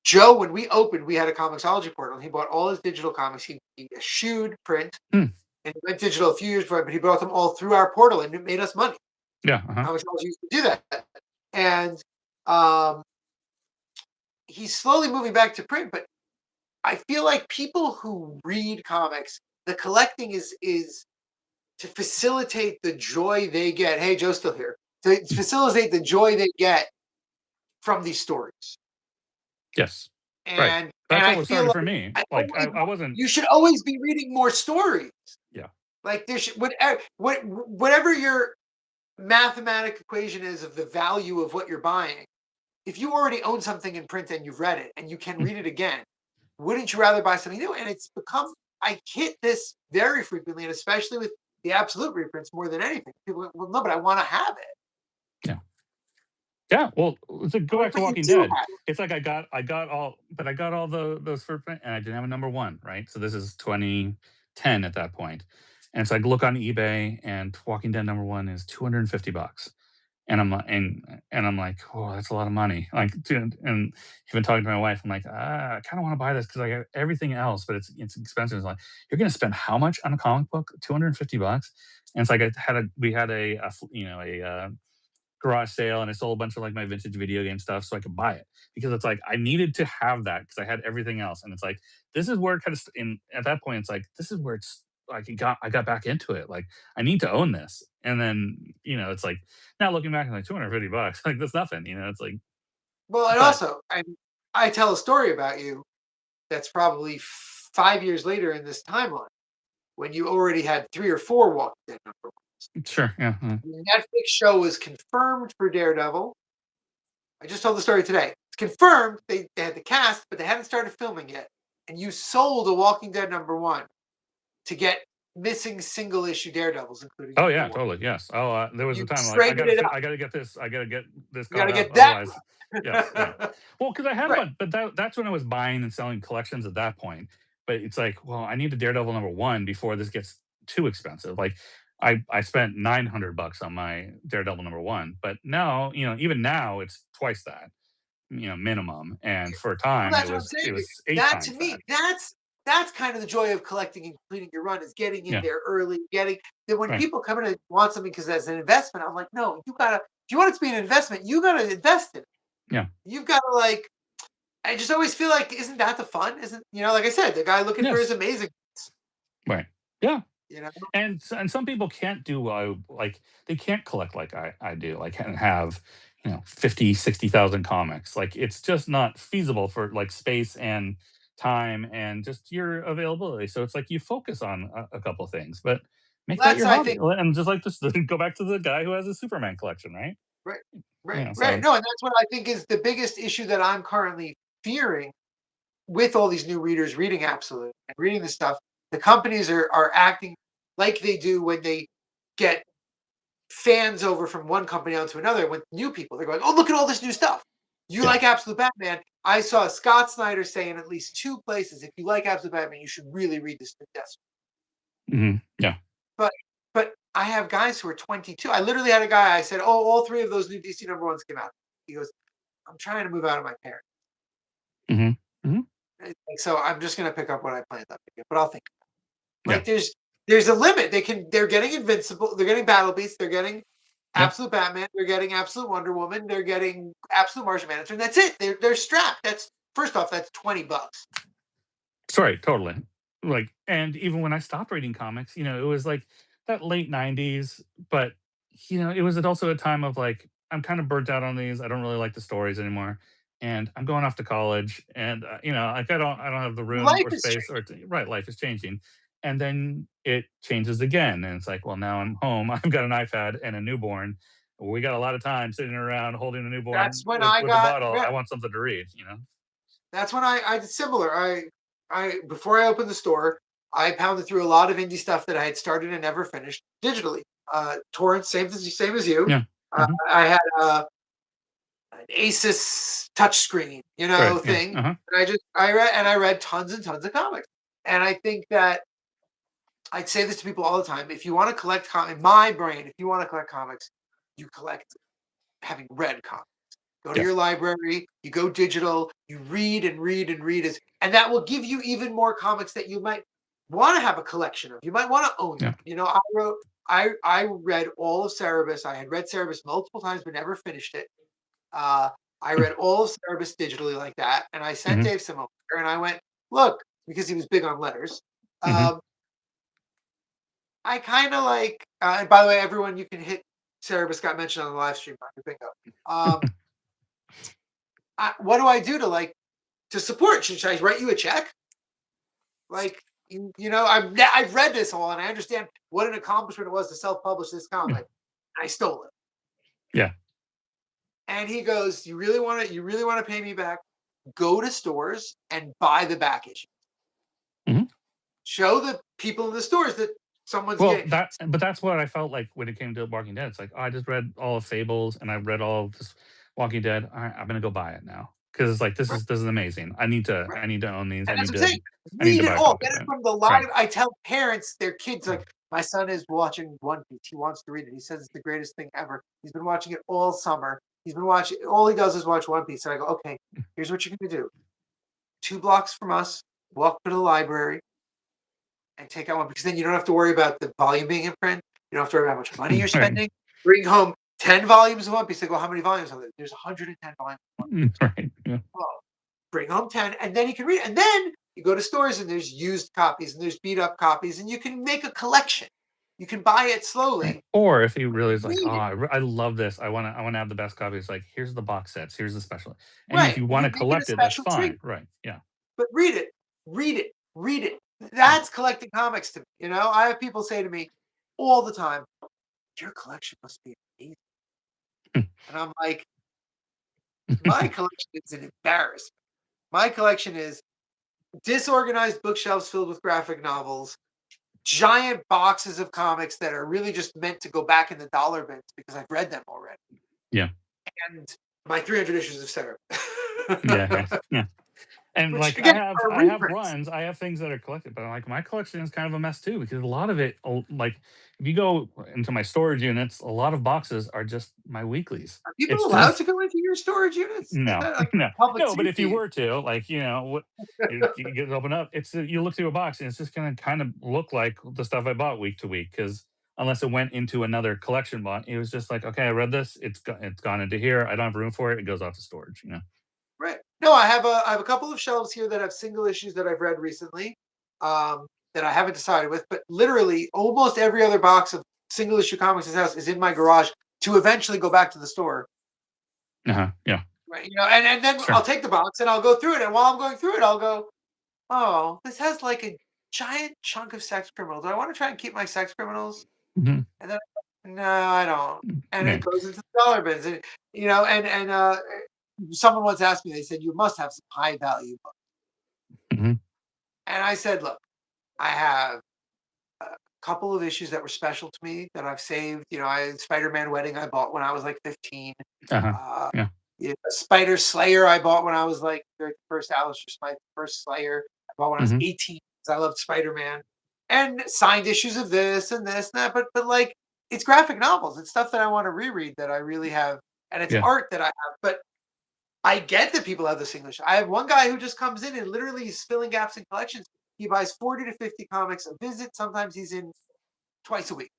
Joe, when we opened, we had a comicsology portal. He bought all his digital comics. He eschewed print Hmm. and he went digital a few years before, but he brought them all through our portal and it made us money. Yeah. Uh-huh. Comicsology used to do that. And um, he's slowly moving back to print, but I feel like people who read comics, the collecting is to facilitate the joy they get. Hey, Joe's still here. To facilitate the joy they get from these stories. Yes. Right. And That's I what was feel started like for me. I Like always I wasn't. you should always be reading more stories. Yeah. Like there should whatever your mathematic equation is of the value of what you're buying. If you already own something in print and you've read it and you can Hmm. read it again, wouldn't you rather buy something new? And it's become I hit this very frequently, and especially with the absolute reprints more than anything. People go, well, no, but I want to have it. Yeah. Yeah, well, to go I'm like, back to but you Walking do Dead, have it. it's like I got all those for print, and I didn't have a number one, right? So this is 2010 at that point, and it's like look on eBay, and Walking Dead number one is $250, and I'm like, oh, that's a lot of money. Like, dude, and even talking to my wife, I'm like, I kind of want to buy this because I have everything else, but it's expensive. It's like you're gonna spend how much on a comic book? $250, and it's like we had a garage sale and I sold a bunch of like my vintage video game stuff so I could buy it because it's like I needed to have that because I had everything else. And it's like this is where it kind of in at that point it's like this is where it's like I got back into it. Like I need to own this. And then, it's like now looking back, I'm like $250. Like that's nothing, it's like Well, and but also, I tell a story about you that's probably 5 years later in this timeline when you already had 3 or 4 Walking Dead number ones. sure, yeah. The Netflix show was confirmed for Daredevil. I just told the story today. It's confirmed they had the cast, but they hadn't started filming yet. And you sold a Walking Dead number one to get missing single issue Daredevils, including Oh number yeah, one. totally. Yes. Oh, there was a You time like traded it up. I gotta get this. I gotta get this You got caught to up. get that Otherwise, yes, yeah. one. Well, because I had a Right. bunch, but that's when I was buying and selling collections at that point. But it's like, well, I need a Daredevil number one before this gets too expensive. Like, I spent $900 on my Daredevil number one, but now, even now it's twice that, minimum. And for a Well, time, that's what I'm it saying. was eight That to times me, that. that's kind of the joy of collecting and completing your run is getting in Yeah. there early, getting that when Right. people come in and want something because that's an investment, I'm like, no, you gotta if you want it to be an investment, you gotta invest in it. Yeah. You've got to like I just always feel like isn't that the fun? Isn't like I said, the guy looking for his Yes. amazing, Right. Yeah. you know? And some people can't do like they can't collect like I do like and have 50 60,000 comics. Like it's just not feasible for like space and time and just your availability. So it's like you focus on a couple things, but make that That's your I hobby. think And just like this go back to the guy who has a Superman collection, right? right, right, right. So No, and that's what I think is the biggest issue that I'm currently fearing with all these new readers reading Absolute and reading this stuff, the companies are acting like they do when they get fans over from one company onto another with new people. They're going, "Oh, look at all this new stuff. You yeah. like Absolute Batman?" I saw Scott Snyder say in at least 2 places, "If you like Absolute Batman, you should really read this new Death." Yeah. But but I have guys who are 22. I literally had a guy. I said, "Oh, all three of those new DC number ones came out." He goes, "I'm trying to move out of my parents, Hmm. Hmm. like, so I'm just gonna pick up what I planned on picking up, but I'll think." Yeah. Like, there's a limit. They're getting Invincible. They're getting Battle Beast. They're getting Yep. Absolute Batman. They're getting Absolute Wonder Woman. They're getting Absolute Martian Manhunter. And that's it. They're strapped. That's first off. That's $20. Sorry, totally. Like, and even when I stopped reading comics, it was like that late '90s, but it was also a time of like, I'm kind of burnt out on these. I don't really like the stories anymore, and I'm going off to college, and like I don't have the room Life or is space changing. or right. Life is changing, and then it changes again, and it's like, well, now I'm home. I've got an iPad and a newborn. We got a lot of time sitting around holding a newborn That's when with I a got. bottle. Yeah, I want something to read. that's when I did similar. I before I opened the store, I pounded through a lot of indie stuff that I had started and never finished digitally. Torrents, same as you. Yeah. Hmm. I had an Asus touchscreen, Right. Yeah. thing. Uh-huh. And I read tons and tons of comics. And I think that I'd say this to people all the time. If you want to collect in my brain, if you want to collect comics, you collect having read comics. Go to Yeah. your library, you go digital, you read and read and read, and that will give you even more comics that you might want to have a collection of. You might want to own them. Yeah. I read all of Cerebus. I had read Cerebus multiple times but never finished it. Uh, I read all of Cerebus digitally like that, and I sent Mhm, Dave some over, and I went, look, because he was big on letters. mhm. Um, I kind of like, and by the way, everyone, you can hit Cerebus got mentioned on the live stream. Bingo. Um, what do I do to support? Should I write you a check? Like, I've read this all, and I understand what an accomplishment it was to self-publish this Yeah, comic. I stole it, yeah. and he goes, You really want to pay me back? Go to stores and buy the back issue. Mhm. Show the people in the stores that someone's Well, getting. that's what I felt like when it came to Walking Dead. It's like, oh, I just read all of Fables and I read all of this Walking Dead. Alright, I'm gonna go buy it now because it's like Right, this is amazing. I need to right. I need to own these. And that's what I'm saying. I need to Read it buy a all. copy Get of it it. from the Right. live. I tell parents, their kids, like, my son is watching One Piece. He wants to read it. He says it's the greatest thing ever. He's been watching it all summer. He's been watching, all he does is watch One Piece. And I go, okay, here's what you're going to do. 2 blocks from us, walk to the library and take out one, because then you don't have to worry about the volume being in print. You don't have to worry about how much money you're Right. spending. Bring home 10 volumes of One Piece. They go, how many volumes are there? There's 110 volumes. Right. Yeah. Well, bring home 10, and then you can read it. And then you go to stores and there's used copies and there's beat up copies, and you can make a collection. You can buy it Right. slowly, Or if he really is like, oh, read it. I love this. I wanna have the best copy. It's like, here's the box sets. Here's the special. And if Right. you You want to can make it a collect it, that's special treat, fine. Right. Yeah. but read it, read it, read it. Yeah. That's collecting comics to me. I have people say to me all the time, your collection must be amazing. And I'm like, my collection is an embarrassment. My collection is disorganized bookshelves filled with graphic novels, giant boxes of comics that are really just meant to go back in the dollar bins because I've read them already, Yeah. and my 300 issues of Sarah, Yeah. Yeah. Yeah. And which like again are I have reprints. runs, I have things that are collected, but like my collection is kind of a mess too because a lot of it, like if you go into my storage units, a lot of boxes are just my weeklies. Are people It's allowed just to go into your storage units? Is no, that like no, public no. But if you safety? were to, like, what you get it open up, you look through a box and it's just gonna kind of look like the stuff I bought week to week because unless it went into another collection bot, it was just like, okay, I read this, it's gone into here. I don't have room for it. It goes off to storage. Right. No, I have a couple of shelves here that have single issues that I've read recently, that I haven't decided with, but literally almost every other box of single issue comics in this house is in my garage to eventually go back to the store. Uh-huh. Yeah. Right. And then Sure. I'll take the box and I'll go through it. And while I'm going through it, I'll go, oh, this has like a giant chunk of sex criminals. Do I want to try and keep my sex criminals? Mhm. And then no, I don't. And Yeah. it goes into the dollar bins. And someone once asked me, they said, you must have some high value books. Mhm. And I said, look, I have a couple of issues that were special to me that I've saved. Spider-Man Wedding I bought when I was like 15. Uh-huh. Uh, Yeah. Spider Slayer I bought when I was like the first Alistair Smythe, first Slayer I bought when I was Mhm. 18 because I loved Spider-Man. And signed issues of this and this and that. But like it's graphic novels. It's stuff that I want to reread that I really have, and it's Yeah. art that I have. But I get that people have this English. I have one guy who just comes in and literally is filling gaps in collections. He buys 40 to 50 comics a visit. Sometimes he's in twice a week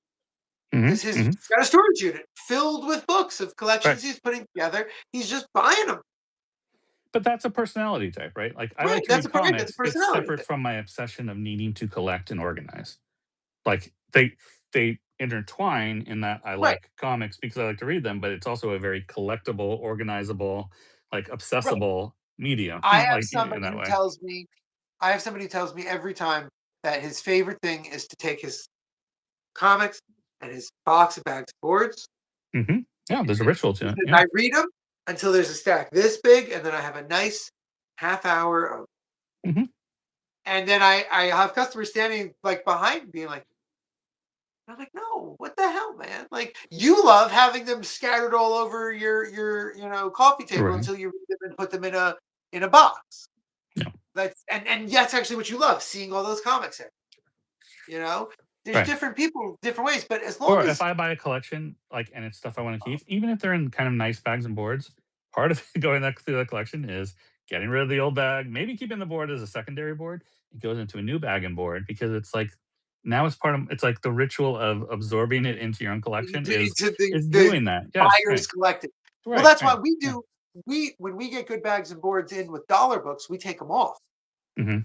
Hmm. because he's Hmm. got a storage unit filled with books of Right. collections he's putting together. He's just buying them. But that's a personality type, right? Like I Right. like to read That's a comics. It's personality separate thing. from my obsession of needing to collect and organize. Like they intertwine in that I Right. like comics because I like to read them, but it's also a very collectible, organizable, like Right. obsessible medium, I have like in somebody that who way. tells me I have somebody who tells me every time that his favorite thing is to take his comics and his box of bags of boards. Hmm. Yeah, there's a And ritual he to it. says, Yeah. I read them until there's a stack this big, and then I have a nice half hour of, Hmm. and then I have customers standing like behind being like, I'm like, no, what the hell, man? Like you love having them scattered all over your coffee table Right. until you read them and put them in a box. Yeah. That's and that's actually what you love, seeing all those comics there. You know, there's Right. different people, different ways, but as long Or if as I buy a collection, like, and it's stuff I want to keep, even if they're in kind of nice bags and boards, part of going that through the collection is getting rid of the old bag, maybe keeping the board as a secondary board. It goes into a new bag and board because it's like now it's part of it's like the ritual of absorbing it into your own collection into is the doing that. Yes, right. buyers collective. Well, Right, that's why right. we Yeah. do. We when we get good bags and boards in with dollar books, we take them off Hmm.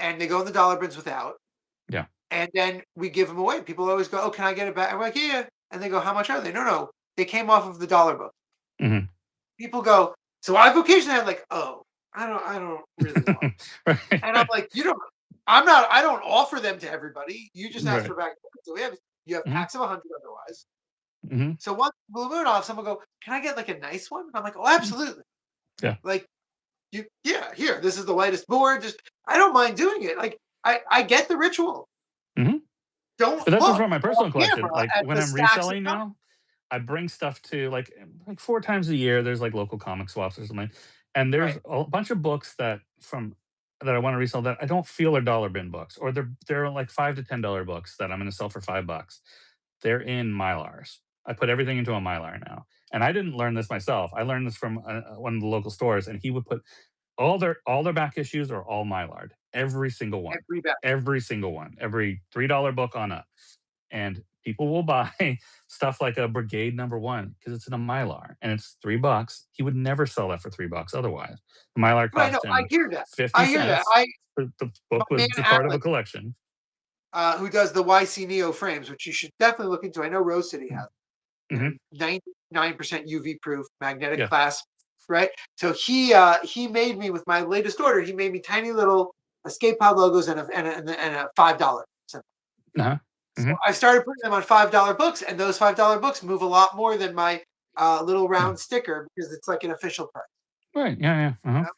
and they go in the dollar bins without, Yeah. and then we give them away. People always go, "Oh, can I get it back?" I'm like, "Yeah, yeah." And they go, "How much are they?" No, no, they came off of the dollar book. Hmm. People go, so I've occasionally had like, "Oh, I don't really want." Right, And I'm right, like, "You don't." I'm not. I don't offer them to everybody. You just ask right. for back. So we have Hmm. packs of 100 otherwise. Hmm. So once Blue Moon off, someone go, "Can I get like a nice one?" I'm like, "Oh, absolutely." Yeah. Like yeah, here, this is the lightest board. Just I don't mind doing it. Like I get the ritual. Hmm. Don't But that's just look from my on personal collection. camera Like at when the I'm stacks of reselling comics. now, I bring stuff to like 4 times a year, there's, like, local comic swaps or something, and there's Right, a bunch of books that I wanna resell that I don't feel are dollar bin books, or they're, like, $5 to $10 books that I'm gonna sell for $5. They're in Mylars. I put everything into a Mylar now, and I didn't learn this myself. I learned this from, one of the local stores, and he would put all their back issues are all Mylard, every single one. every back. Every single one, every $3 book on up, and people will buy stuff like a Brigade #1 because it's in a Mylar and it's $3. He would never sell that for $3 otherwise. The Mylar Right, no, cost I him hear that. 50 I hear that. cents. The My book was man a part of a Alex, collection. who does the YC Neo frames, which you should definitely look into. I know Rose City has. They're Mhm. 99% UV proof, magnetic Yeah. clasp, right? So he made me with my latest order. He made me tiny little escape pod logos and a $5 symbol. Uh-huh. So Mhm. I started putting them on $5 books, and those $5 books move a lot more than my little Yeah. round sticker because it's like an official price. Right. Yeah, yeah. You Uh-huh. know?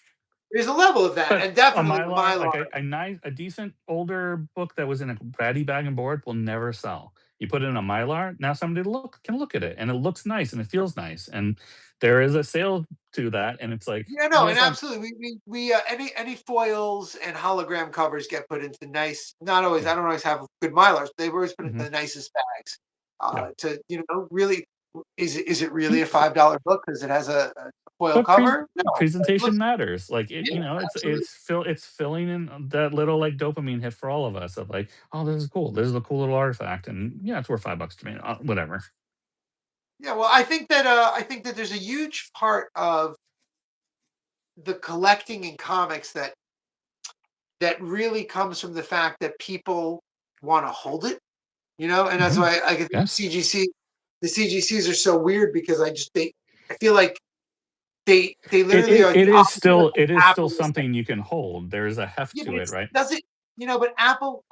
There's a level of that, But and a definitely the Mylar, Mylar. like a decent older book that was in a ratty bag and board will never sell. You put it in a Mylar, now somebody can look at it, and it looks nice, and it feels nice, and there is a sale to that, and it's like, Yeah, no, and yes, absolutely. Any foils and hologram covers get put into nice. Not always. yeah, I don't always have good Mylars. But they've always put into mhm, the nicest bags. yeah. To really, is it really a $5 book because it has a foil But cover? No, but it presentation looks matters. Like it, yeah, absolutely. it's filling in that little like dopamine hit for all of us of like, oh, this is cool. This is a cool little artifact, and yeah, it's worth $5 to me. Whatever. Yeah, well, I think that there's a huge part of the collecting in comics that really comes from the fact that people want to hold it, and that's Mhm. why I think Yes. the CGCs are so weird because I feel like they It, literally it are it the is opposite of still what it is still Apple is saying. something you can hold. There is a heft Yeah, but to it, it's right? does it, but Apple,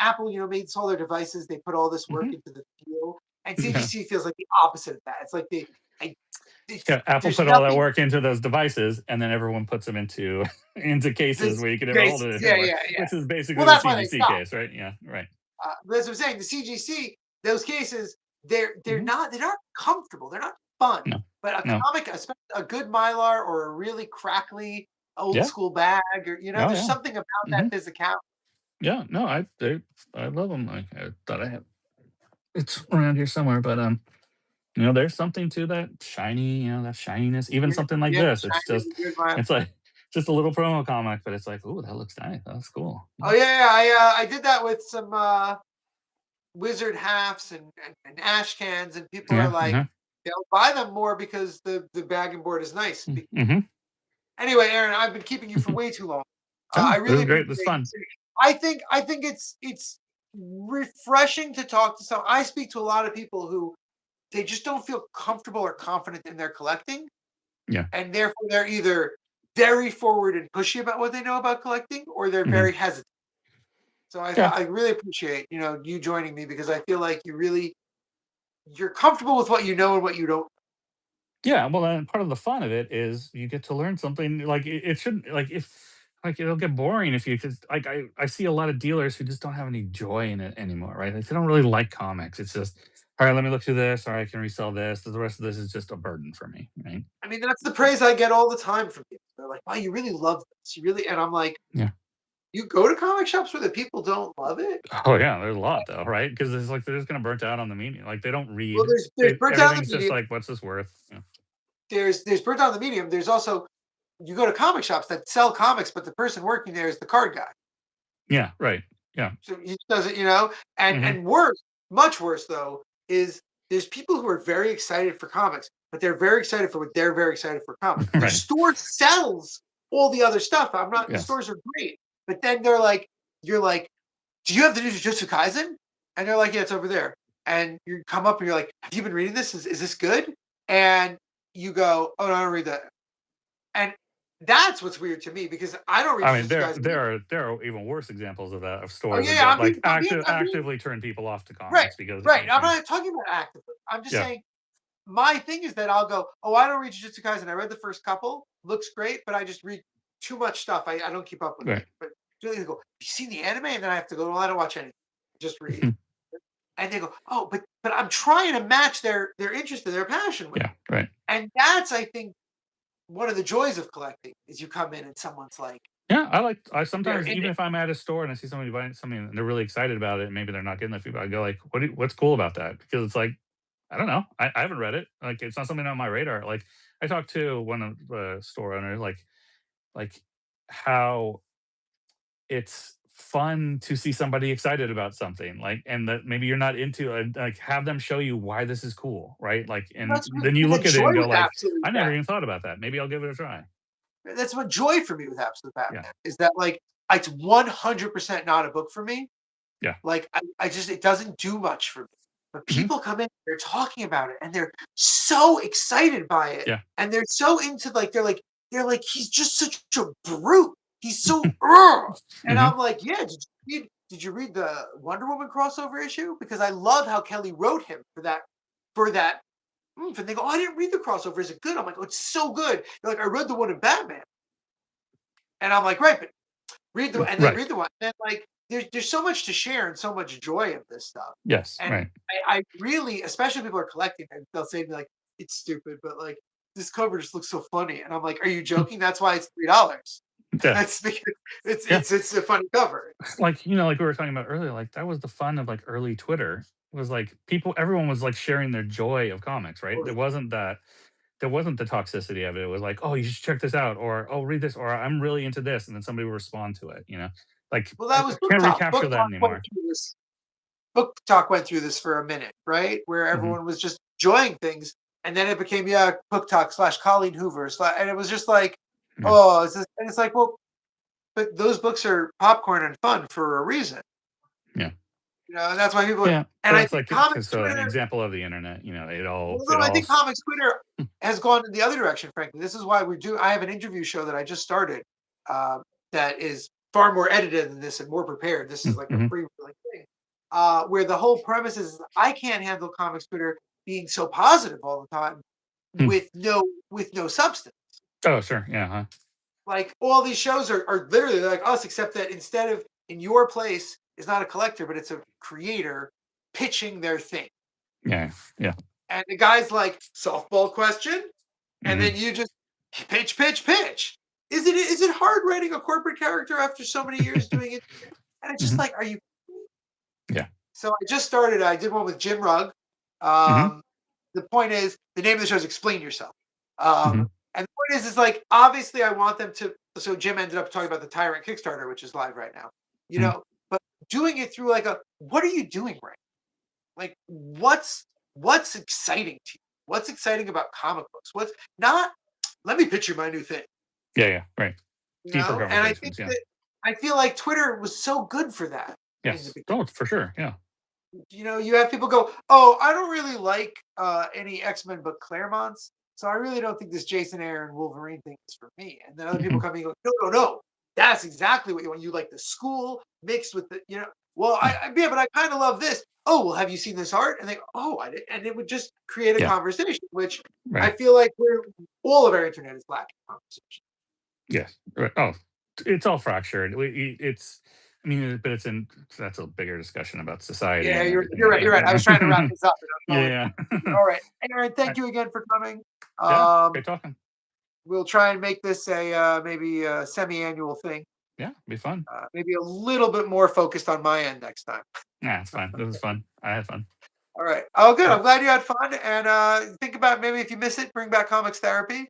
made all their devices. They put all this work Mhm. into the feel, and Yeah. CGC feels like the opposite of that. It's like I, it's Yeah, Apple there's put all that nothing. work into those devices, and then everyone puts them into into cases This where you can never hold cases, it yeah, anymore, yeah, yeah. which is Well, basically the that's why they CGC stopped. case, right? Yeah, right. That's what I'm saying. The CGC, those cases, Mhm. they're not comfortable. They're not fun. No, But a no. comic, especially a good mylar or a really crackly old Yeah. school bag, or Oh, there's yeah. something about that Mhm. physicality. Yeah. No, I love them. I thought I had. it's around here somewhere, but there's something to that shiny, that shininess. Even Yeah, something like yeah, this, China it's is just, a good vibe. it's like just a little promo comic, but it's like, oh, that looks nice. That's cool. Oh yeah, yeah, I did that with some wizard halves and ash cans, and people are Yeah. like, they'll buy them more because the bag and board is nice. Mm-hmm. Anyway, Aaron, I've been keeping you for way too long. Oh, I it really was great. It was appreciate fun. it. I think it's refreshing to talk to some. I speak to a lot of people who they just don't feel comfortable or confident in their collecting, Yeah. and therefore they're either very forward and pushy about what they know about collecting, or they're Hmm. very hesitant. So Yeah. I really appreciate you joining me because I feel like you're comfortable with what you know and what you don't. Yeah, well, then part of the fun of it is you get to learn something. Like it shouldn't, like, if like it'll get boring if you just, like, I see a lot of dealers who just don't have any joy in it anymore, right? Like they don't really like comics. It's just, all right, let me look through this. All right, I can resell this. The rest of this is just a burden for me, right? I mean, that's the praise I get all the time from people. They're like, "Wow, you really love this. You really," and I'm like, Yeah. "You go to comic shops where the people don't love it?" Oh yeah, there's a lot though, right? Because it's like they're just gonna burnt out on the medium. Like they don't Well, read. there's burnt down the Everything's just medium. like, what's this worth? Yeah. There's burnt down the medium. There's also you go to comic shops that sell comics, but the person working there is the card guy. Yeah. Right. Yeah. So he doesn't. And Hmm. worse, much worse though, is there's people who are very excited for comics, but they're very excited for what they're very excited for comics. The Right. store sells all the other stuff. I'm not. The Yes. stores are great, but then they're like, you're like, do you have the new Jujutsu Kaisen? And they're like, yeah, it's over there. And you come up and you're like, have you been reading this? Is this good? And you go, oh no, I don't read that. And that's what's weird to me because I don't read I mean, Jujutsu there Kaisen either. there are there are even worse examples of that, of Oh stores yeah, that yeah, get like I'm being actively turn people off to right, comics because right. like, I'm not talking about actively. I'm just yeah, saying my thing is that I'll go, oh, I don't read Jujutsu Kaisen. I read the first couple, looks great, but I just read too much stuff. I don't keep up with it. right. But really, they go, you seen the anime? And then I have to go, well, I don't watch anything. Just read. And they go, oh, but I'm trying to match their interest and their passion with it. Yeah, right. And that's I think one of the joys of collecting is you come in and someone's like, Yeah, I they're sometimes, in even it. if I'm at a store and I see somebody buying something and they're really excited about it and maybe they're not getting the feedback, I go like, what's cool about that? Because it's like, I don't know. I haven't read it. Like it's not something on my radar. Like I talked to one of the store owners, like how it's fun to see somebody excited about something, like, and that maybe you're not into it, like have them show you why this is cool, right? Like, and That's then you the look at it joy and go with like, Absolute I never Batman. even thought about that. Maybe I'll give it a try. That's what joy for me with Absolute Yeah. Batman is that like it's 100% not a book for me. Yeah. Like I just it doesn't do much for me. But Hmm. people come in, they're talking about it, and they're so excited by it, Yeah. and they're so into like they're like he's just such a brute. He's so ugh. And Hmm. I'm like, yeah. Did you read the Wonder Woman crossover issue? Because I love how Kelly wrote him for that. And they go, oh, I didn't read the crossover. Is it good? I'm like, oh, it's so good. They're like, I read the one in Batman, and I'm like, right, but read the and then Right. read the one. And like there's so much to share and so much joy of this stuff. Yes. And Right. I really, especially if people are collecting, and they'll say to me like, "It's stupid, but like this cover just looks so funny." And I'm like, "Are you joking? That's why it's $3." Yeah. That's because it's Yeah. it's it's a funny cover. Like, like we were talking about earlier, like that was the fun of like early Twitter, was like everyone was like sharing their joy of comics, right? Totally. There wasn't the toxicity of it. It was like, oh, you should check this out, or oh, read this, or I'm really into this, and then somebody would respond to it. Like Well, I that was Book can't Talk. recapture that anymore. Book Talk went through this for a minute, right? Where Hmm. everyone was just enjoying things, and then it became Book Talk slash Colleen Hoover, and it was just like, Yeah. oh, is this? And it's like, well, but those books are popcorn and fun for a reason. Yeah. And that's why people. Yeah. And But I that's think like comics it's an Twitter. example of the internet. It all Well, it no, I all. think comics Twitter has gone in the other direction. Frankly, this is why we do. I have an interview show that I just started that is far more edited than this and more prepared. This is like a Mm-hmm. free thing, where the whole premise is I can't handle comics Twitter being so positive all the time with no substance. Oh, sure. Yeah. Huh? Like all these shows are literally like us, except that instead of in your place is not a collector, but it's a creator pitching their thing. Yeah. Yeah. And the guy's like, softball question, and Hmm. then you just pitch, pitch, pitch. Is it hard writing a corporate character after so many years doing it? And it's just Hmm. like, are you Yeah. So I just started. I did one with Jim Rugg. Hmm. Um, the point is, the name of the show is "Explain Yourself." Hmm. And the point is like obviously I want them to. So Jim ended up talking about the Tyrant Kickstarter, which is live right now. You Hmm. know, but doing it through like a what are you doing right? Like what's exciting to you? What's exciting about comic books? What's not? Let me picture my new thing. Yeah, yeah, right. You Deeper know, and I think conversations. Yeah. that I feel like Twitter was so good for that in the Yes. beginning. Oh, for sure. Yeah. You know, you have people go, "Oh, I don't really like any X-Men but Claremont's, so I really don't think this Jason Aaron Wolverine thing is for me." And then other people Hmm. come and go, "No, no, no, that's exactly what you want. You like the school mixed with the, you know." Well, Yeah. yeah, but I kind of love this. Oh, well, have you seen this art? And they, oh, I did, and it would just create a Yeah. conversation, which I Right. feel like we're all of our internet is lacking conversation. Yes. Right. Oh, it's all fractured. It's. I mean, but it's in. That's a bigger discussion about society Yeah, and everything you're like right. You're right. I was trying to wrap that. this up, and I was going. Yeah. Yeah. All right, Aaron. I- Thank you again for coming. yeah. Um, Great talking. we'll try and make this a maybe a semi-annual thing. Yeah. Be fun. Maybe a little bit more focused on my end next time. Yeah, it's fine. This is fun. I had fun. All right. Oh, good. Yep. I'm glad you had fun. And think about maybe if you miss it, bring back comics therapy.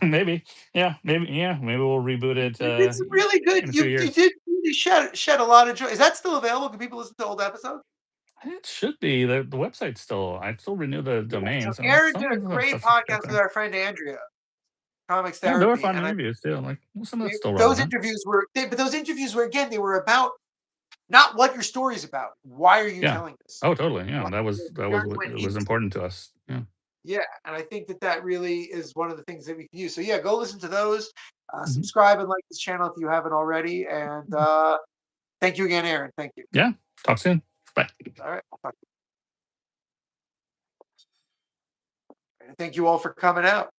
Maybe. Yeah. Maybe. Yeah. Maybe we'll reboot it You did some really good. in a few You years. did really shed a lot of joy. Is that still available? Can people listen to old episodes? It should be the website's still. I still renew the Yeah. So domain, so Aaron did some a of the great stuff is still podcast with there. our friend Andrea, comics Yeah, they were therapy, fun and interviews too. Like well, some of that's still those relevant. interviews were. But those interviews were again. They were about not what your story's about. Why are you Yeah. telling this? Oh, totally. Yeah, What that was Aaron what went it was into. important to us. Yeah. Yeah, and I think that that really is one of the things that we can use. So yeah, go listen to those. Mhm. Subscribe and like this channel if you haven't already. And thank you again, Aaron. Thank you. Yeah. Talk soon. Bye. All right. I'll talk to you. And thank you all for coming out.